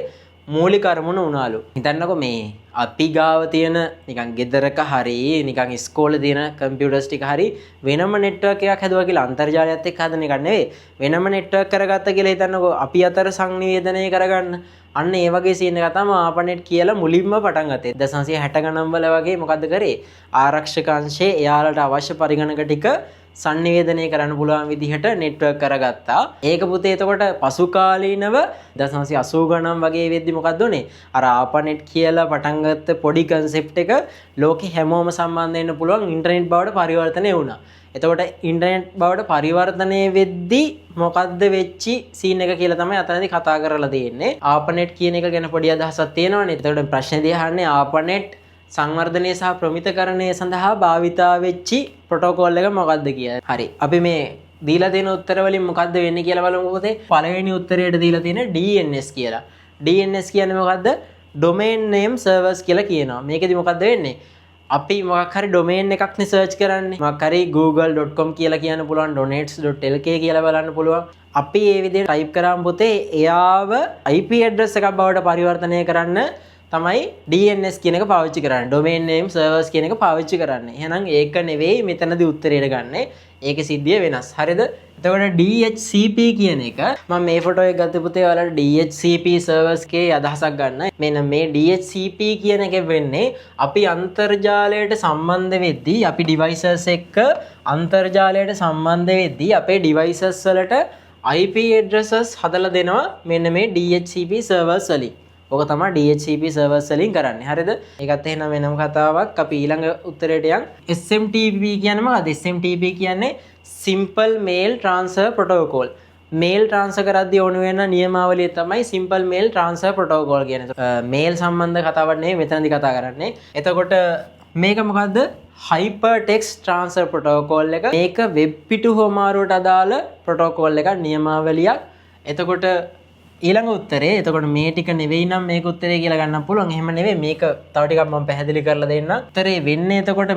මූලික අරමුණ වුණාලු. හිතන්නකෝ මේ අපි ගාව තියෙන නිකන් ගෙදරක හරි නිකන් ඉස්කෝලේ තියෙන කම්පියුටර්ස් ටික හරි වෙනම නෙට්වර්ක් එකක් හැදුවා කියලා අන්තර්ජාලයත් එක්ක හදන එකක් නෙවෙයි. වෙනම නෙට්වර්ක් කරගත්ත කියලා හිතන්නකෝ අපි අතර සංනිවේදනය කරගන්න. අන්න ඒ වගේ සීන් එකක් තමයි ආපනෙට් කියලා මුලින්ම පටන් ගත්තේ. 1960 ගණන් වල වගේ මොකද්ද කරේ? ආරක්ෂක අංශයේ එයාලට අවශ්‍ය පරිගණක ටික සංනිවේදනය කරන්න පුළුවන් විදිහට නෙට්වර්ක් කරගත්තා. ඒක පුතේ එතකොට පසු කාලීනව 1980 ගණන් වගේ වෙද්දි මොකක්ද උනේ? අර ආපනෙට් කියලා පටන් ගත්ත පොඩි කන්සෙප්ට් එක ලෝකෙ හැමෝම සම්බන්ධ වෙන්න පුළුවන් ඉන්ටර්නෙට් බවට පරිවර්තනය වුණා. එතකොට ඉන්ටර්නෙට් බවට පරිවර්තනය වෙද්දි මොකද්ද වෙච්චි සීන් එක කියලා තමයි අතනදී කතා කරලා තියෙන්නේ. ආපනෙට් කියන එක ගැන පොඩි අදහසක් තියෙනවනේ. එතකොට ප්‍රශ්නේ දිහාන්නේ ආපනෙට් සංවර්ධනය සහ ප්‍රමිතකරණය සඳහා භාවිතා වෙච්චි ප්‍රොටෝකෝල් එක මොකක්ද කියලා. හරි. අපි මේ දීලා තියෙන උත්තර වලින් මොකද්ද වෙන්නේ කියලා බලමු පුතේ. පළවෙනි උත්තරයට දීලා තියෙන DNS කියලා. DNS කියන්නේ මොකද්ද? Domain Name Servers කියලා කියනවා. මේකෙදි මොකද්ද වෙන්නේ? අපි මොකක් හරි domain එකක්නේ search කරන්නේ. මොකක් හරි google.com කියලා කියන්න පුළුවන්, donates.lk කියලා බලන්න පුළුවන්. අපි මේ විදිහට type කරාම පුතේ එයාව IP address එකක් බවට පරිවර්තනය කරන්න තමයි DNS කියන එක පාවිච්චි කරන්නේ. domain name servers කියන එක පාවිච්චි කරන්නේ. එහෙනම් ඒක නෙවෙයි මෙතනදී උත්තරේට ගන්නෙ. ඒකේ සිද්ධිය වෙනස්. හරිද? එතකොට DHCP කියන එක මම මේ ෆොටෝ එක ගත්ත පුතේ ඔයාලට DHCP servers කේ අදහසක් ගන්න. මෙන්න මේ DHCP කියන එක වෙන්නේ අපි අන්තර්ජාලයට සම්බන්ධ වෙද්දී අපි devices එක්ක අන්තර්ජාලයට සම්බන්ධ වෙද්දී අපේ devices වලට IP addresses හදලා දෙනවා මෙන්න මේ DHCP servers වලින්. ඕක තමයි DHCP servers වලින් කරන්නේ. හරිද? ඒකත් එහෙනම් වෙනම කතාවක්. අපි ඊළඟ උත්තරයට යන්. SMTP කියන්නේ මොකක්ද? SMTP කියන්නේ Simple Mail Transfer Protocol. Mail transfer කරද්දී ඕන වෙන නියමාවලිය තමයි Simple Mail Transfer Protocol කියන්නේ. මේල් සම්බන්ධ කතාවක් නෙවෙයි මෙතනදී කතා කරන්නේ. එතකොට මේක මොකද්ද? Hypertext Transfer Protocol එක. මේක වෙබ් පිටු හොමාරුවට අදාළ ප්‍රොටෝකෝල් එකක් නියමාවලියක්. එතකොට ඊළඟ උත්තරේ එතකොට මේ ටික නෙවෙයි නම් මේක උත්තරේ කියලා ගන්න පුළුවන්. එහෙම නෙවෙයි මේක තව ටිකක් මම පැහැදිලි කරලා දෙන්නම්. උත්තරේ වෙන්නේ එතකොට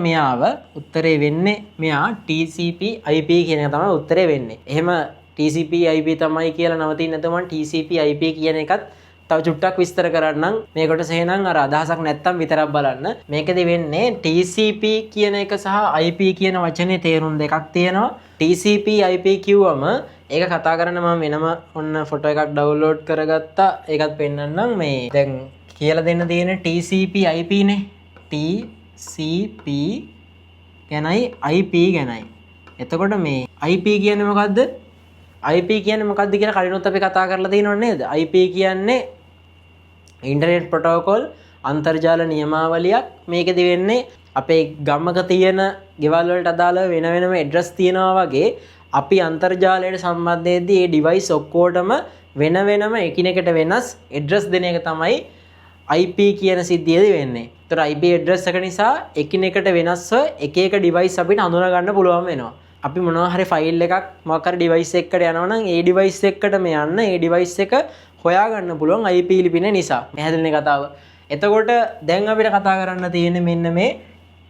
උත්තරේ වෙන්නේ මෙයා TCP IP කියන එක තමයි උත්තරේ වෙන්නේ. එහෙම TCP IP තමයි කියලා නවතින්න නැතුව මම TCP IP කියන එකත් තව චුට්ටක් විස්තර කරන්නම්. මේකට සේනම් අර අදහසක් නැත්තම් විතරක් බලන්න. මේකෙදි වෙන්නේ TCP කියන එක සහ IP කියන වචනේ තේරුම් දෙකක් තියෙනවා. TCP IP කිව්වම ඒක කතා කරන්න මම වෙනම ඔන්න ෆොටෝ එකක් ඩවුන්ලෝඩ් කරගත්තා. ඒකත් පෙන්නන්නම්. මේ දැන් කියලා දෙන්න තියෙන TCP IP නේ. TCP ගැනයි IP ගැනයි. එතකොට මේ IP කියන්නේ මොකද්ද? IP කියන්නේ මොකද්ද කියලා කලිනුත් අපි කතා කරලා තියෙනව නේද? IP කියන්නේ ඉන්ටර්නෙට් ප්‍රොටෝකෝල් අන්තර්ජාල නියමාවලියක්. මේකෙදි වෙන්නේ අපේ ගමක තියෙන ගෙවල් වලට අදාළ වෙන වෙනම ඇඩ්‍රස් තියෙනවා වගේ අපි අන්තර්ජාලයට සම්බන්ධ වෙද්දී මේ ඩිවයිස් ඔක්කොටම වෙන වෙනම එකිනෙකට වෙනස් ඇඩ්‍රස් දෙන එක තමයි IP කියන සිද්ධියදී වෙන්නේ. ඒතර IP ඇඩ්‍රස් එක නිසා එකිනෙකට වෙනස්ව එක එක ඩිවයිස් අපිට හඳුනා ගන්න පුළුවන් වෙනවා. අපි මොනවා හරි ෆයිල් එකක් මොකක් හරි ඩිවයිස් එකකට යනවා නම් ඒ ඩිවයිස් එකකටම යන්න ඒ ඩිවයිස් එක හොයාගන්න පුළුවන් IP ලිපින නිසා. පැහැදිලිනේ කතාව. එතකොට දැන් අපිට කතා කරන්න තියෙන්නේ මෙන්න මේ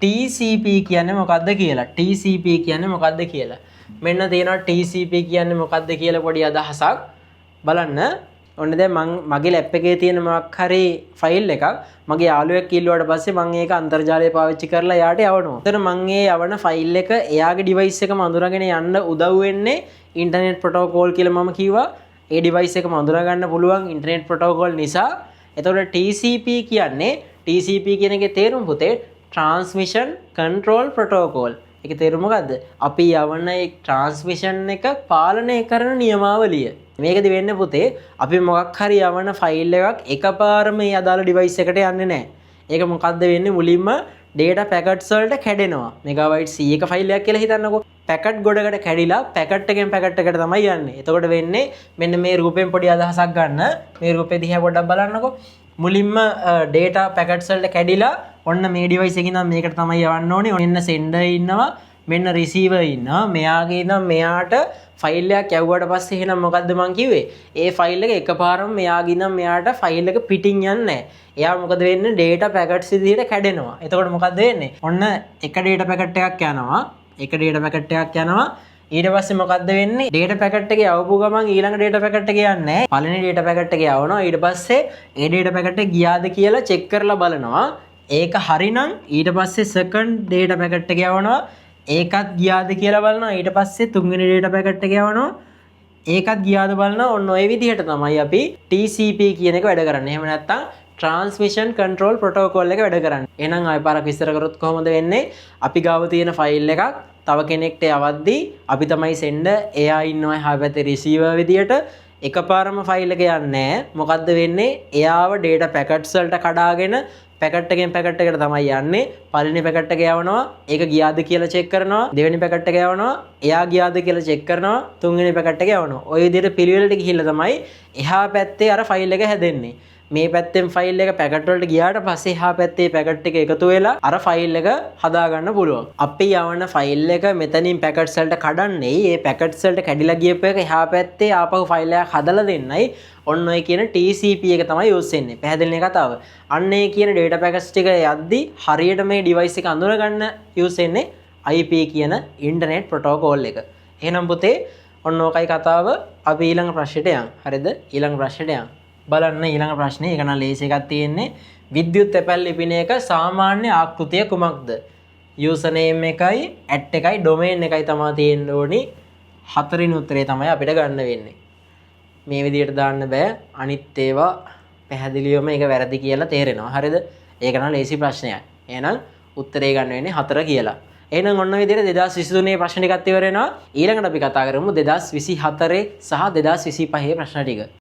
TCP කියන්නේ මොකද්ද කියලා. TCP කියන්නේ මොකද්ද කියලා. මෙන්න තියෙනවා TCP කියන්නේ මොකද්ද කියලා පොඩි අදහසක් බලන්න. ඔන්න දැන් මගේ ලැප් එකේ තියෙන මොකක් හරි ෆයිල් එකක් මගේ යාළුවෙක් කිල්ලුවාට පස්සේ මම ඒක අන්තර්ජාලය පාවිච්චි කරලා එයාට යවනවා. එතන මම ඒ යවන ෆයිල් එක එයාගේ ඩිවයිස් එකම අඳුරගෙන යන්න උදව් වෙන්නේ ඉන්ටර්නෙට් ප්‍රොටෝකෝල් කියලා මම කිව්වා. ඒ ඩිවයිස් එකම අඳුර ගන්න පුළුවන් ඉන්ටර්නෙට් ප්‍රොටෝකෝල් නිසා. එතකොට TCP කියන්නේ TCP කියන එකේ තේරුම පුතේ Transmission Control Protocol. ඒකේ තේරුම මොකද්ද? අපි යවන ඒ ට්‍රාන්ස්මිෂන් එක පාලනය කරන නියමාවලිය. මේකද වෙන්නේ පුතේ අපි මොකක් හරි යවන ෆයිල් එකක් එකපාරම මේ අදාළ ඩිවයිස් එකට යන්නේ නැහැ. ඒක මොකද්ද වෙන්නේ? මුලින්ම data packets වලට කැඩෙනවා. මෙගාබයිට් 100ක ෆයිල් එකක් කියලා හිතන්නකෝ. පැකට් ගොඩකට කැඩිලා පැකට් එකෙන් පැකට් එකට තමයි යන්නේ. එතකොට වෙන්නේ මෙන්න මේ රූපෙන් පොඩි අදහසක් ගන්න. මේ රූපේ දිහා පොඩ්ඩක් බලන්නකෝ. මුලින්ම data packets වලට කැඩිලා ඔන්න මේ device එකකින් නම් මේකට තමයි යවන්න ඕනේ. ඔන්න sender ඉන්නවා. මෙන්න receiver ඉන්නවා. මෙයාගේ ඉඳන් මෙයාට ෆයිල් එකක් යවුවට පස්සේ එහෙනම් මොකද්ද මං කිව්වේ? ඒ ෆයිල් එක එකපාරම මෙයාගේ ඉඳන් මෙයාට ෆයිල් එක පිටින් යන්නේ නැහැ. එයා මොකද වෙන්නේ? data packets විදිහට කැඩෙනවා. එතකොට මොකද්ද වෙන්නේ? ඔන්න එක data packet එකක් යනවා. එක data packet එකක් යනවා. ඊට පස්සේ මොකද්ද වෙන්නේ? data packet එක යවපු ගමන් ඊළඟ data packet එක යන්නේ නැහැ. පළවෙනි data packet එක යවනවා. ඊට පස්සේ ඒ data packet එක ගියාද කියලා check කරලා බලනවා. ඒක හරිනම් ඊට පස්සේ second data packet එක යවනවා. ඒකත් ගියාද කියලා බලනවා. ඊට පස්සේ තුන්වෙනි data packet එක යවනවා. ඒකත් ගියාද බලනවා. ඔන්න ඔය විදිහට තමයි අපි TCP කියන එක වැඩ කරන්නේ. එහෙම නැත්නම් Transmission Control Protocol එක වැඩ කරන්නේ. එහෙනම් ආයෙ පාරක් විස්තර කරොත් කොහොමද වෙන්නේ? අපි ගාව තියෙන ෆයිල් එකක් තව කෙනෙක්ට යවද්දී අපි තමයි sender, එයා ඉන්නවා එහා පැත්තේ receiver විදියට. එකපාරම ෆයිල් එක යන්නේ නැහැ. මොකද්ද වෙන්නේ? එයාව data packets වලට කඩාගෙන පැකට් එකෙන් පැකට් එකට තමයි යන්නේ. පළවෙනි පැකට් එක යවනවා. ඒක ගියාද කියලා චෙක් කරනවා. දෙවෙනි පැකට් එක යවනවා. එයා ගියාද කියලා චෙක් කරනවා. තුන්වෙනි පැකට් එක යවනවා. ඔය විදිහට පිළිවෙලට ගිහිල්ලා තමයි එහා පැත්තේ අර ෆයිල් එක හැදෙන්නේ. මේ පැත්තෙන් ෆයිල් එක පැකට් වලට ගියාට පස්සේ එහා පැත්තේ පැකට් එක එකතු වෙලා අර ෆයිල් එක හදා ගන්න පුළුවන්. අපි යවන ෆයිල් එක මෙතනින් පැකට්ස් වලට කඩන්නේ. මේ පැකට්ස් වලට කැඩිලා ගියපු එක එහා පැත්තේ ආපහු ෆයිල් එකක් හදලා දෙන්නයි. ඔන්න ඔය කියන TCP එක තමයි යූස් වෙන්නේ. පැහැදිලිනේ කතාව. අන්න ඒ කියන data packets ටික යද්දි හරියට මේ device එක අඳුර ගන්න යූස් වෙන්නේ IP කියන internet protocol එක. එහෙනම් පුතේ ඔන්න ඕකයි කතාව. අපි ඊළඟ ප්‍රශ්නෙට යමු. හරිද? ඊළඟ ප්‍රශ්නෙට යමු. බලන්න ඊළඟ ප්‍රශ්නේ. ඒක නම් ලේසි එකක් තියෙන්නේ. විද්‍යුත් තැපැල් ලිපින එක සාමාන්‍ය ආකෘතිය කුමක්ද? user name එකයි @ එකයි domain එකයි තමයි තියෙන්න ඕනි. හතරින් උත්තරේ තමයි අපිට ගන්න වෙන්නේ. මේ විදිහට දාන්න බෑ. අනිත් ඒවා පැහැදිලිවම ඒක වැරදි කියලා තේරෙනවා. හරිද? ඒක නම් ලේසි ප්‍රශ්නයක්. එහෙනම් උත්තරේ ගන්න වෙන්නේ 4 කියලා. එහෙනම් ඔන්න ඔය විදිහට 2023 ප්‍රශ්න ටිකත් ඉවර වෙනවා. ඊළඟට අපි කතා කරමු 2024 සහ 2025 ප්‍රශ්න ටික.